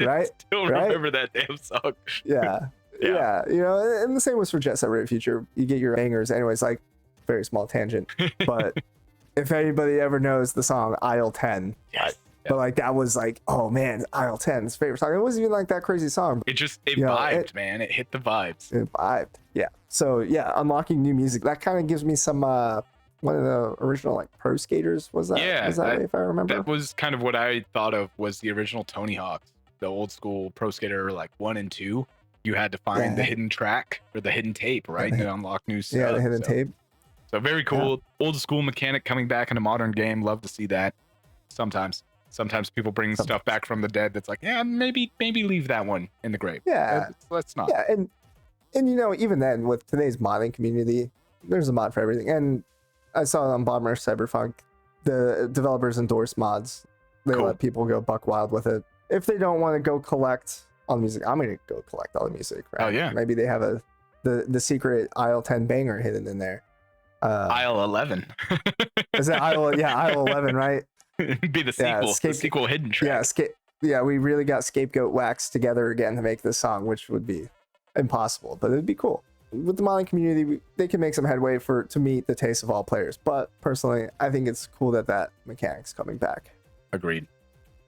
Right? Still Right? remember that damn song. Yeah. Yeah. Yeah. You know, and the same was for Jet Set Radio Future. You get your bangers. Anyways, like very small tangent. But if anybody ever knows the song Aisle 10, Yes. but like that was like, oh man, Aisle 10's favorite song. It wasn't even like that crazy song. It You know, vibed, man. It hit the vibes. It vibed. Yeah. So yeah, unlocking new music. That kind of gives me some one of the original like pro skaters was that? Yeah, Was that way, if I remember? That was kind of what I thought of was the original Tony Hawk's, the old school Pro Skater like 1 and 2. You had to find the hidden track or the hidden tape, right? To unlock new stuff. Yeah, the hidden tape. So very cool. Old school mechanic coming back in a modern game. Love to see that. Sometimes people bring stuff back from the dead that's like, yeah, maybe leave that one in the grave. Yeah. Let's not. Yeah, and you know, even then with today's modding community, there's a mod for everything. And I saw on Bomb Rush Cyberpunk, the developers endorse mods They Cool. let people go buck wild with it. If they don't want to go collect all the music, I'm gonna go collect all the music. Right? Oh, yeah. Maybe they have the secret aisle 10 banger hidden in there. Aisle 11. Is that aisle? Yeah, aisle 11, right? Be the sequel. The sequel hidden track. Yeah, we really got Scapegoat Wax together again to make this song, which would be impossible, but it'd be cool. With the modding community, they can make some headway to meet the taste of all players. But personally, I think it's cool that mechanic's coming back. Agreed.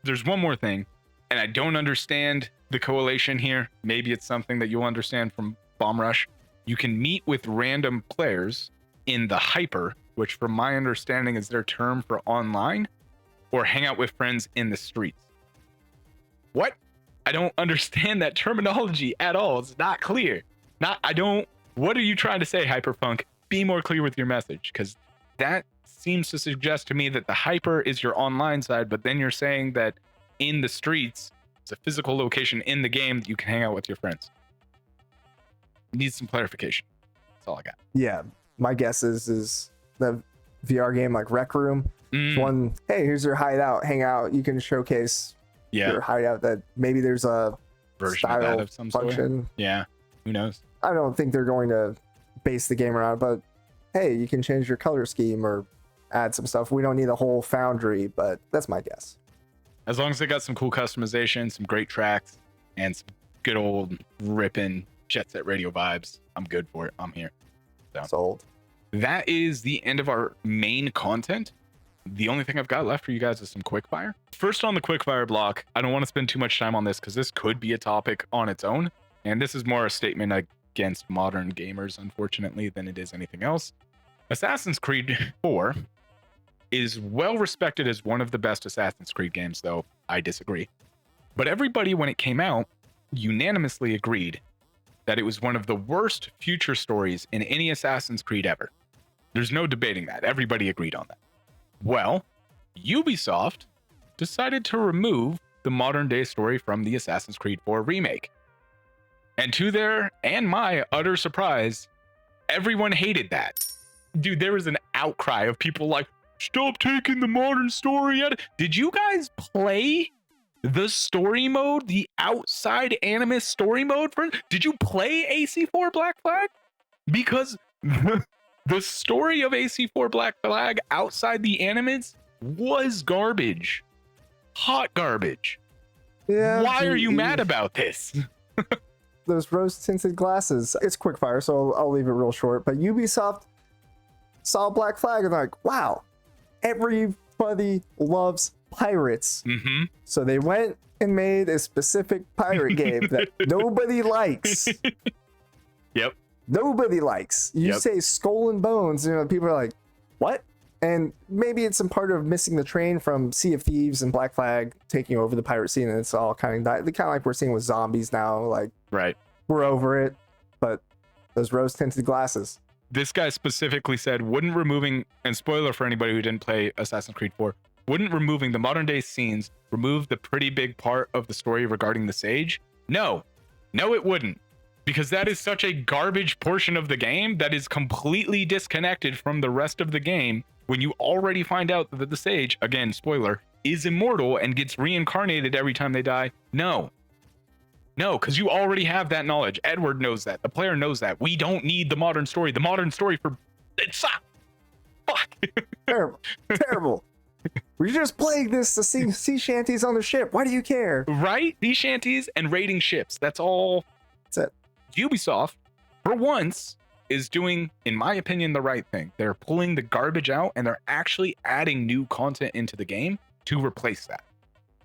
There's one more thing, and I don't understand the correlation here. Maybe it's something that you'll understand from Bomb Rush. You can meet with random players in the hyper, which from my understanding is their term for online, or hang out with friends in the streets. What? I don't understand that terminology at all. It's not clear. What are you trying to say, Hyperpunk? Be more clear with your message, because that seems to suggest to me that the hyper is your online side, but then you're saying that in the streets, it's a physical location in the game that you can hang out with your friends. Needs some clarification. That's all I got. Yeah, my guess is the VR game like Rec Room. One, hey, here's your hideout, hang out. You can showcase your hideout. That maybe there's a version style of that of some function. Sort. Yeah, who knows? I don't think they're going to base the game around, but hey, you can change your color scheme or add some stuff. We don't need a whole foundry, but that's my guess. As long as they got some cool customization, some great tracks, and some good old ripping Jet Set Radio vibes, I'm good for it. I'm here. So Sold. that is the end of our main content. The only thing I've got left for you guys is some quickfire. First on the quickfire block, I don't want to spend too much time on this because this could be a topic on its own. And this is more a statement against modern gamers, unfortunately, than it is anything else. Assassin's Creed 4 is well respected as one of the best Assassin's Creed games, though I disagree. But everybody, when it came out, unanimously agreed that it was one of the worst future stories in any Assassin's Creed ever. There's no debating that. Everybody agreed on that. Well, Ubisoft decided to remove the modern day story from the Assassin's Creed 4 remake. And to their and my utter surprise, everyone hated that. Dude, there was an outcry of people like, stop taking the modern story out. Did you guys play the story mode, the outside Animus story mode? Did you play AC4 Black Flag? Because the story of AC4 Black Flag outside the Animus was garbage. Hot garbage. Yeah. Why are you mad about this? Those rose-tinted glasses. It's quickfire, so I'll leave it real short. But Ubisoft saw Black Flag and they're like, wow, everybody loves pirates. Mm-hmm. So they went and made a specific pirate game that nobody likes. Yep. Nobody likes. You say Skull and Bones, people are like, what? And maybe it's some part of missing the train from Sea of Thieves and Black Flag taking over the pirate scene, and it's all kind of kind of like we're seeing with zombies now. Like, right, we're over it. But those rose-tinted glasses. This guy specifically said, wouldn't removing, and spoiler for anybody who didn't play Assassin's Creed 4, wouldn't removing the modern day scenes remove the pretty big part of the story regarding the Sage? No, it wouldn't. Because that is such a garbage portion of the game that is completely disconnected from the rest of the game when you already find out that the Sage, again, spoiler, is immortal and gets reincarnated every time they die. No, because you already have that knowledge. Edward knows that. The player knows that. We don't need the modern story. The modern story it sucks. Fuck. Terrible. We're just playing this to see sea shanties on the ship. Why do you care? Right? Sea shanties and raiding ships. That's all. That's it. Ubisoft, for once, is doing, in my opinion, the right thing. They're pulling the garbage out and they're actually adding new content into the game to replace that.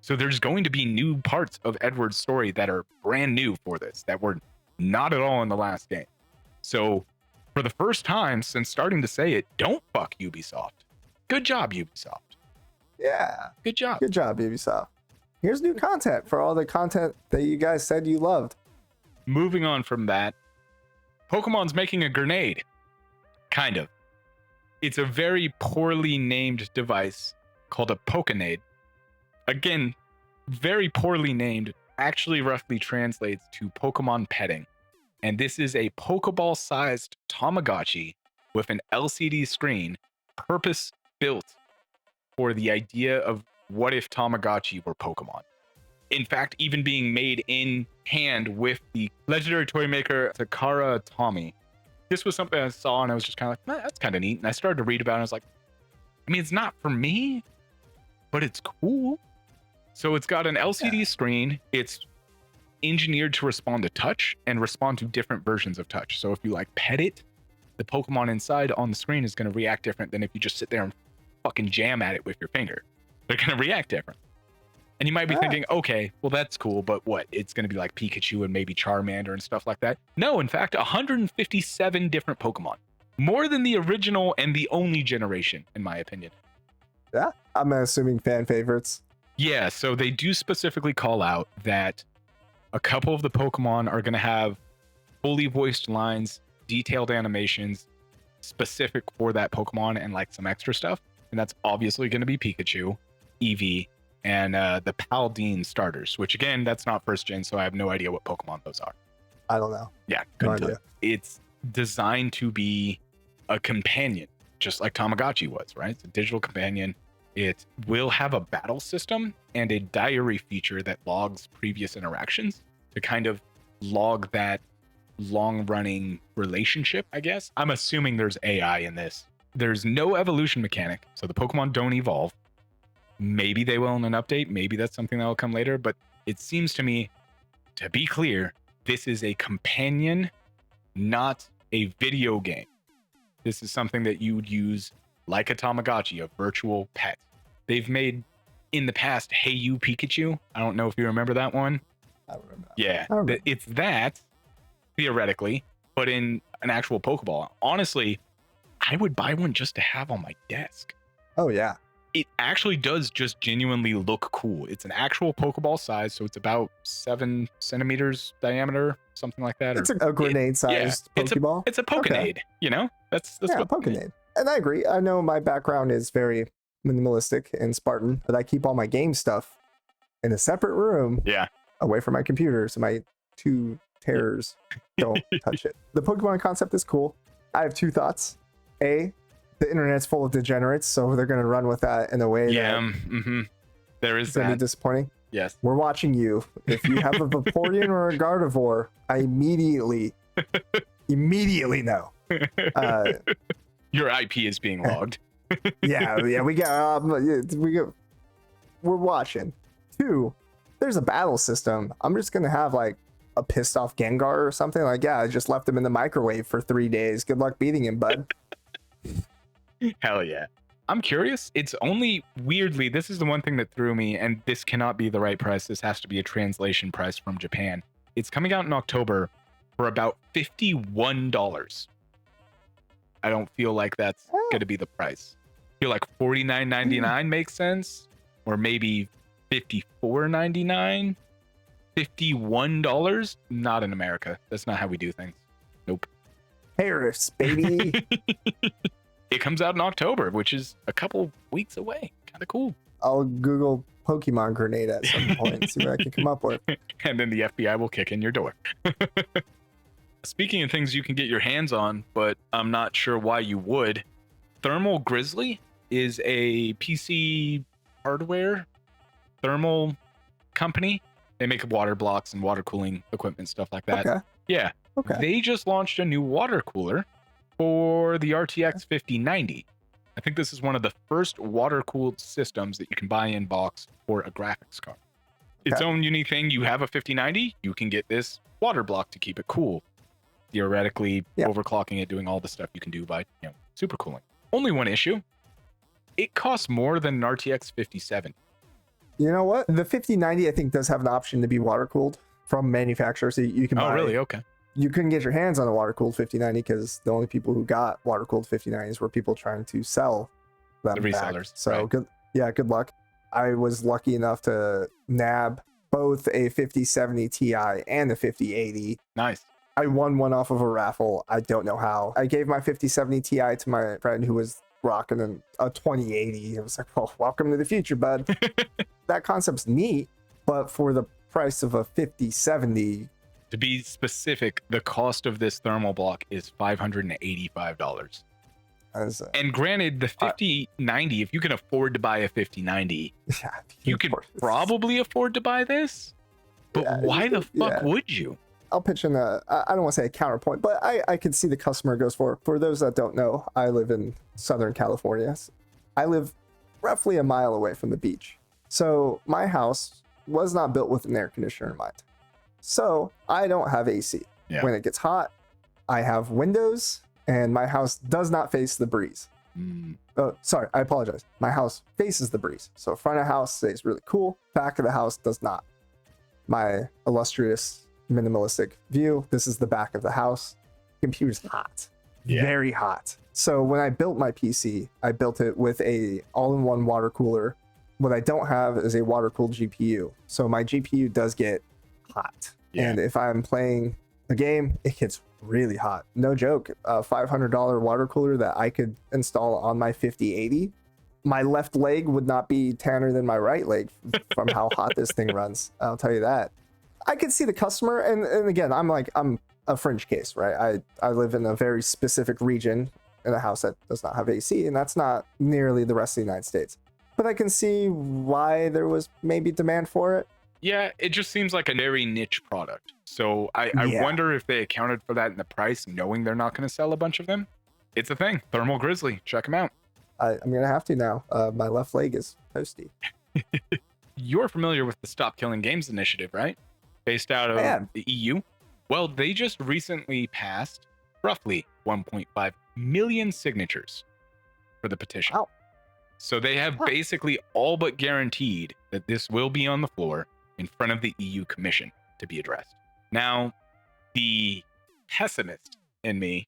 So there's going to be new parts of Edward's story that are brand new for this, that were not at all in the last game. So for the first time since starting to say it, don't fuck Ubisoft. Good job, Ubisoft. Yeah. Good job. Good job, Ubisoft. Here's new content for all the content that you guys said you loved. Moving on from that, Pokemon's making a grenade. Kind of. It's a very poorly named device called a Pokenade. Again, very poorly named, actually roughly translates to Pokemon petting. And this is a Pokeball-sized Tamagotchi with an LCD screen, purpose-built for the idea of what if Tamagotchi were Pokemon? In fact, even being made in hand with the legendary toy maker Takara Tomy. This was something I saw and I was just kind of like, that's kind of neat. And I started to read about it. And I was like, I mean, it's not for me, but it's cool. So it's got an LCD screen. It's engineered to respond to touch and respond to different versions of touch. So if you like pet it, the Pokemon inside on the screen is going to react different than if you just sit there and fucking jam at it with your finger. They're going to react different. And you might be thinking, okay, well, that's cool, but what? It's going to be like Pikachu and maybe Charmander and stuff like that. No, in fact, 157 different Pokemon. More than the original and the only generation, in my opinion. Yeah, I'm assuming fan favorites. Yeah, so they do specifically call out that a couple of the Pokemon are going to have fully voiced lines, detailed animations, specific for that Pokemon and like some extra stuff. And that's obviously going to be Pikachu, Eevee, and the Paldean starters, which again, that's not first gen, so I have no idea what Pokemon those are. I don't know. Yeah, couldn't tell you. It's designed to be a companion, just like Tamagotchi was, right? It's a digital companion. It will have a battle system and a diary feature that logs previous interactions to kind of log that long-running relationship, I guess. I'm assuming there's AI in this. There's no evolution mechanic, so the Pokemon don't evolve. Maybe they will in an update. Maybe that's something that will come later. But it seems to me, to be clear, this is a companion, not a video game. This is something that you would use like a Tamagotchi, a virtual pet. They've made, in the past, Hey You Pikachu. I don't know if you remember that one. I remember that. Yeah, I remember. it's that, theoretically, but in an actual Pokeball. Honestly, I would buy one just to have on my desk. Oh, yeah. It actually does just genuinely look cool. It's an actual Pokeball size, so it's about 7 centimeters diameter, something like that. It's a grenade-sized Pokeball. It's a Pokenade, you know? That's yeah, what Pokenade. And I agree. I know my background is very minimalistic and Spartan, but I keep all my game stuff in a separate room. Yeah. Away from my computer, so my two terrors don't touch it. The Pokemon concept is cool. I have two thoughts. A, the internet's full of degenerates, so they're going to run with that in a way that there is it's going to be disappointing. Yes. We're watching you. If you have a Vaporeon or a Gardevoir, I immediately know. Your IP is being logged. We're watching. Two, there's a battle system. I'm just going to have like a pissed off Gengar or something. Like, yeah, I just left him in the microwave for 3 days. Good luck beating him, bud. Hell yeah. I'm curious. It's only weirdly, this is the one thing that threw me, and this cannot be the right price. This has to be a translation price from Japan. It's coming out in October for about $51. I don't feel like that's going to be the price. I feel like $49.99 makes sense, or maybe $54.99. $51? Not in America. That's not how we do things. Nope. Paris, baby. It comes out in October, which is a couple weeks away. Kind of cool. I'll Google Pokemon grenade at some point and see what I can come up with. And then the FBI will kick in your door. Speaking of things you can get your hands on, but I'm not sure why you would, Thermal Grizzly is a PC hardware thermal company. They make water blocks and water cooling equipment, stuff like that. Okay. Yeah. Okay. They just launched a new water cooler for the RTX 5090. I think this is one of the first water-cooled systems that you can buy in box for a graphics card. Its own unique thing, you have a 5090, you can get this water block to keep it cool. Theoretically, overclocking it, doing all the stuff you can do by, super cooling. Only one issue. It costs more than an RTX 5070. You know what? The 5090, I think, does have an option to be water-cooled from manufacturers. So you can buy. Oh, really? Okay. You couldn't get your hands on a water-cooled 5090 because the only people who got water-cooled 5090s were people trying to sell them. The resellers. So right. good luck. I was lucky enough to nab both a 5070 Ti and a 5080. Nice. I won one off of a raffle. I don't know how. I gave my 5070 Ti to my friend who was rocking a 2080. I was like, well, welcome to the future, bud. That concept's neat, but for the price of a 5070... To be specific, the cost of this thermal block is $585. And granted, the 5090, if you can afford to buy a 5090, yeah, you could probably afford to buy this. But why the fuck would you? I'll pitch in I don't want to say a counterpoint, but I can see the customer goes for those that don't know, I live in Southern California. I live roughly a mile away from the beach. So my house was not built with an air conditioner in mind. So I don't have AC. Yeah. When it gets hot, I have windows and my house does not face the breeze. Oh, sorry, I apologize. My house faces the breeze. So front of house stays really cool. Back of the house does not. My illustrious minimalistic view. This is the back of the house. Computer's hot, very hot. So when I built my PC, I built it with a all-in-one water cooler. What I don't have is a water-cooled GPU. So my GPU does get hot. And if I'm playing a game, it gets really hot. No joke. A $500 water cooler that I could install on my 5080. My left leg would not be tanner than my right leg from how hot this thing runs. I'll tell you that. I could see the customer, and again, I'm a fringe case, right? I live in a very specific region in a house that does not have AC, and that's not nearly the rest of the United States. But I can see why there was maybe demand for it. Yeah, it just seems like a very niche product. So I wonder if they accounted for that in the price, knowing they're not going to sell a bunch of them. It's a thing. Thermal Grizzly, check them out. I'm going to have to now. My left leg is toasty. You're familiar with the Stop Killing Games initiative, right? Based out of the EU. Well, they just recently passed roughly 1.5 million signatures for the petition. Wow. So they have basically all but guaranteed that this will be on the floor in front of the EU Commission to be addressed. Now, the pessimist in me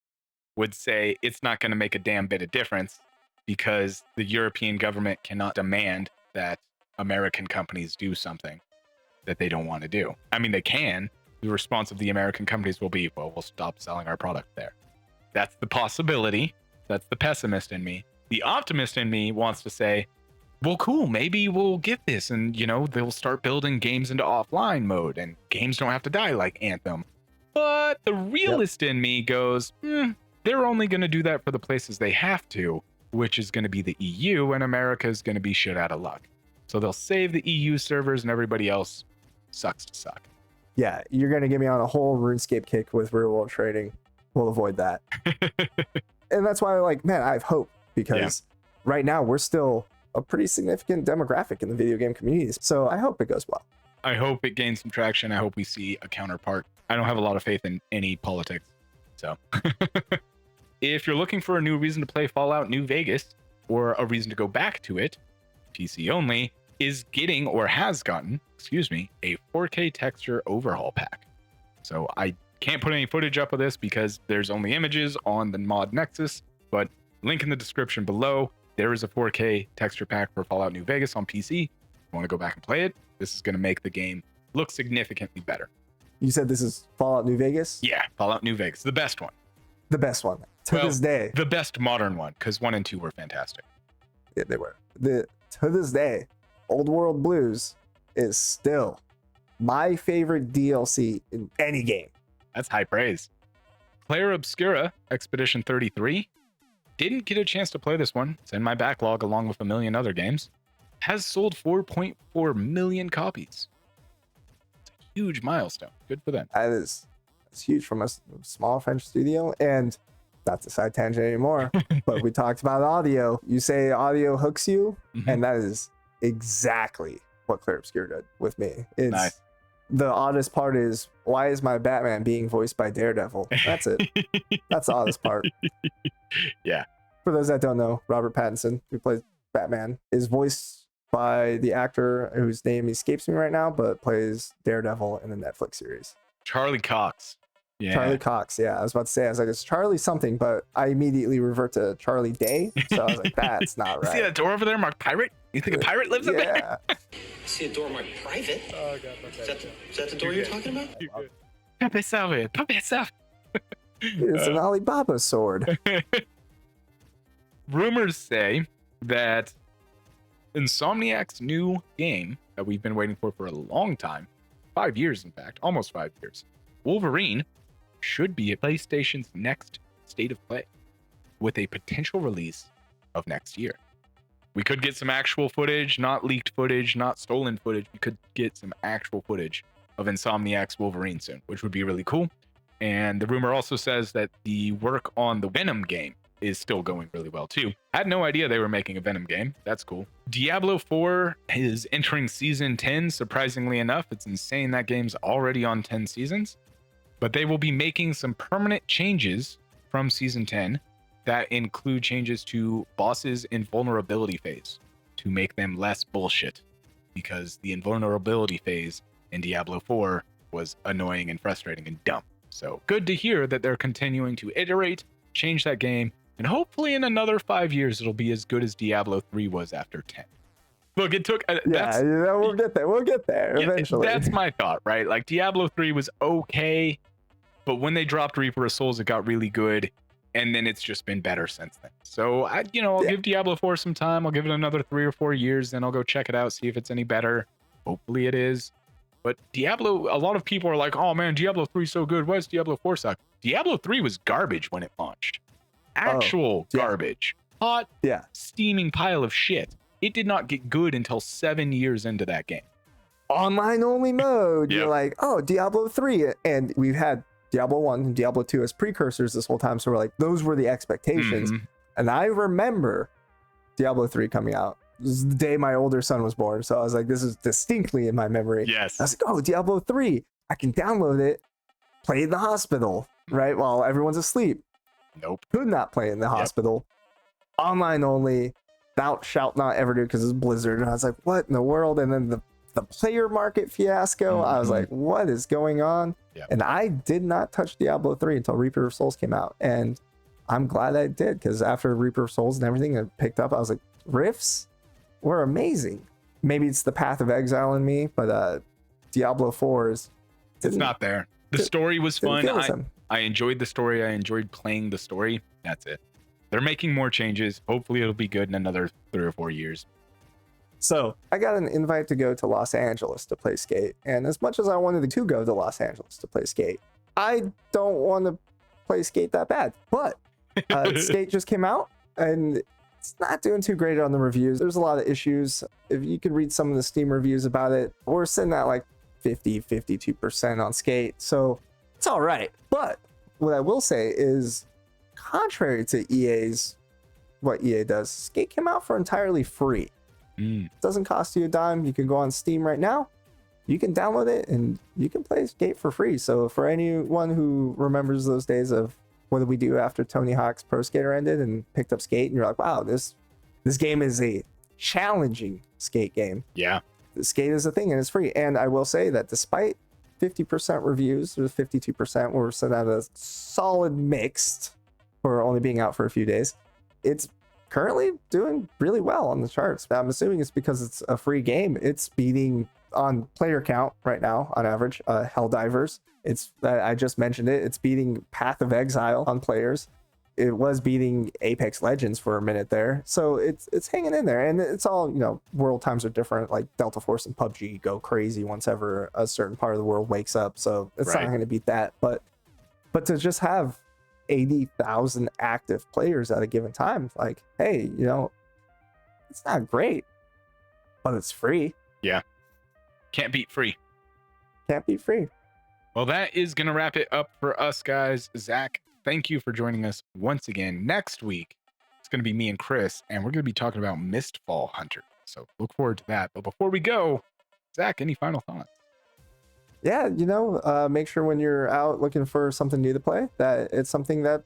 would say it's not going to make a damn bit of difference because the European government cannot demand that American companies do something that they don't want to do. I mean, they can. The response of the American companies will be, well, we'll stop selling our product there. That's the possibility. That's the pessimist in me. The optimist in me wants to say, well, cool, maybe we'll get this and, they'll start building games into offline mode and games don't have to die like Anthem. But the realist in me goes, they're only going to do that for the places they have to, which is going to be the EU, and America is going to be shit out of luck. So they'll save the EU servers and everybody else sucks to suck. Yeah, you're going to get me on a whole RuneScape kick with real world trading. We'll avoid that. And that's why I have hope because right now we're still a pretty significant demographic in the video game communities. So I hope it goes well. I hope it gains some traction. I hope we see a counterpart. I don't have a lot of faith in any politics. So if you're looking for a new reason to play Fallout New Vegas or a reason to go back to it, PC only is getting or has gotten, a 4K texture overhaul pack. So I can't put any footage up of this because there's only images on the mod Nexus, but link in the description below. There is a 4K texture pack for Fallout New Vegas on PC. If you want to go back and play it, this is going to make the game look significantly better. You said this is Fallout New Vegas? Yeah, Fallout New Vegas, the best one. The best one to this day. The best modern one, because 1 and 2 were fantastic. Yeah, they were. To this day, Old World Blues is still my favorite DLC in any game. That's high praise. Claire Obscura Expedition 33 didn't get a chance to play this one. It's in my backlog along with a million other games. Has sold 4.4 million copies. It's a huge milestone. Good for them. That's huge from a small French studio. And not to side tangent anymore, but we talked about audio. You say audio hooks you, and that is exactly what Claire Obscura did with me. It's nice. The oddest part is, why is my Batman being voiced by Daredevil? That's it. That's the oddest part. Yeah. For those that don't know, Robert Pattinson, who plays Batman, is voiced by the actor whose name escapes me right now, but plays Daredevil in the Netflix series. Charlie Cox. Yeah. Charlie Cox. Yeah, I was about to say, it's Charlie something, but I immediately revert to Charlie Day. So I was like, that's not right. See that door over there marked pirate? You think a pirate lives in there? See a door marked private? Oh, God. Is that the door you're talking about? Pop yourself. It's an Alibaba sword. Rumors say that Insomniac's new game that we've been waiting for a long time, 5 years in fact, almost 5 years, Wolverine, should be PlayStation's next state of play. with a potential release of next year. We could get some actual footage, not leaked footage, not stolen footage. We could get some actual footage of Insomniac's Wolverine soon, which would be really cool. And the rumor also says that the work on the Venom game is still going really well too. I had no idea they were making a Venom game. That's cool. Diablo 4 is entering season 10. Surprisingly enough, it's insane that game's already on 10 seasons. But they will be making some permanent changes from season 10 that include changes to bosses' invulnerability phase to make them less bullshit, because the invulnerability phase in Diablo 4 was annoying and frustrating and dumb. So good to hear that they're continuing to iterate, change that game, and hopefully in another 5 years it'll be as good as Diablo 3 was after 10. Look, it took we'll get there eventually. That's my thought, right? Like Diablo 3 was okay, but when they dropped Reaper of Souls, it got really good, and then it's just been better since then. So I'll give Diablo 4 some time. I'll give it another 3 or 4 years, then I'll go check it out, see if it's any better. Hopefully it is. But Diablo, a lot of people are like, oh man, Diablo 3 is so good. Why does Diablo 4 suck? Diablo 3 was garbage when it launched. Actual garbage. Hot, steaming pile of shit. It did not get good until 7 years into that game. Online only mode. You're like, oh, Diablo 3. And we've had Diablo 1 and Diablo 2 as precursors this whole time. So we're like, those were the expectations. Mm-hmm. And I remember Diablo 3 coming out. This is the day my older son was born. So I was like, this is distinctly in my memory. Yes. I was like, oh, Diablo 3. I can download it, play in the hospital, right? While everyone's asleep. Nope. Could not play in the hospital. Online only. Thou shalt not ever do, because it's Blizzard. And I was like, what in the world? And then the player market fiasco. I was like, what is going on? Yep. And I did not touch Diablo 3 until Reaper of Souls came out. And I'm glad I did, because after Reaper of Souls and everything I picked up, I was like, Rifts were amazing. Maybe it's the Path of Exile in me, but Diablo 4 is... It's not there. The story was fun. I enjoyed the story. I enjoyed playing the story. That's it. They're making more changes. Hopefully it'll be good in another 3 or 4 years. So I got an invite to go to Los Angeles to play Skate. And as much as I wanted to go to Los Angeles to play Skate, I don't want to play Skate that bad. But Skate just came out and it's not doing too great on the reviews. There's a lot of issues. If you could read some of the Steam reviews about it, we're sitting at like 52% on Skate. So it's all right. But what I will say is, contrary to what EA does, Skate came out for entirely free. It doesn't cost you a dime. You can go on Steam right now. You can download it and you can play Skate for free. So for anyone who remembers those days of what did we do after Tony Hawk's Pro Skater ended and picked up Skate, and you're like, wow, this game is a challenging Skate game. Yeah. Skate is a thing and it's free. And I will say that despite 50% reviews, or 52% were set at a solid mixed for only being out for a few days, it's currently doing really well on the charts. I'm assuming it's because it's a free game. It's beating on player count right now on average Helldivers. I just mentioned it. It's beating Path of Exile on players. It was beating Apex Legends for a minute there. So it's hanging in there. And it's all, world times are different. Like Delta Force and PUBG go crazy once ever a certain part of the world wakes up. So it's not going to beat that. But to just have 80,000 active players at a given time, like, hey, it's not great, but it's free. Yeah. Can't beat free. Can't beat free. Well, that is going to wrap it up for us, guys. Zach, thank you for joining us once again. Next week, it's going to be me and Chris, and we're going to be talking about Mistfall Hunter. So look forward to that. But before we go, Zach, any final thoughts? Yeah, make sure when you're out looking for something new to play, that it's something that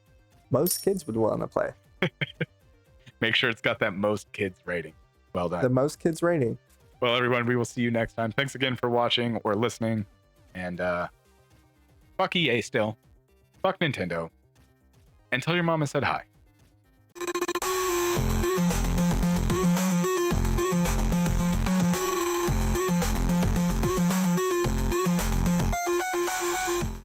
most kids would want to play. Make sure it's got that most kids rating. Well done. The most kids rating. Well, everyone, we will see you next time. Thanks again for watching or listening. And fuck EA still. Fuck Nintendo. And tell your mom I said hi.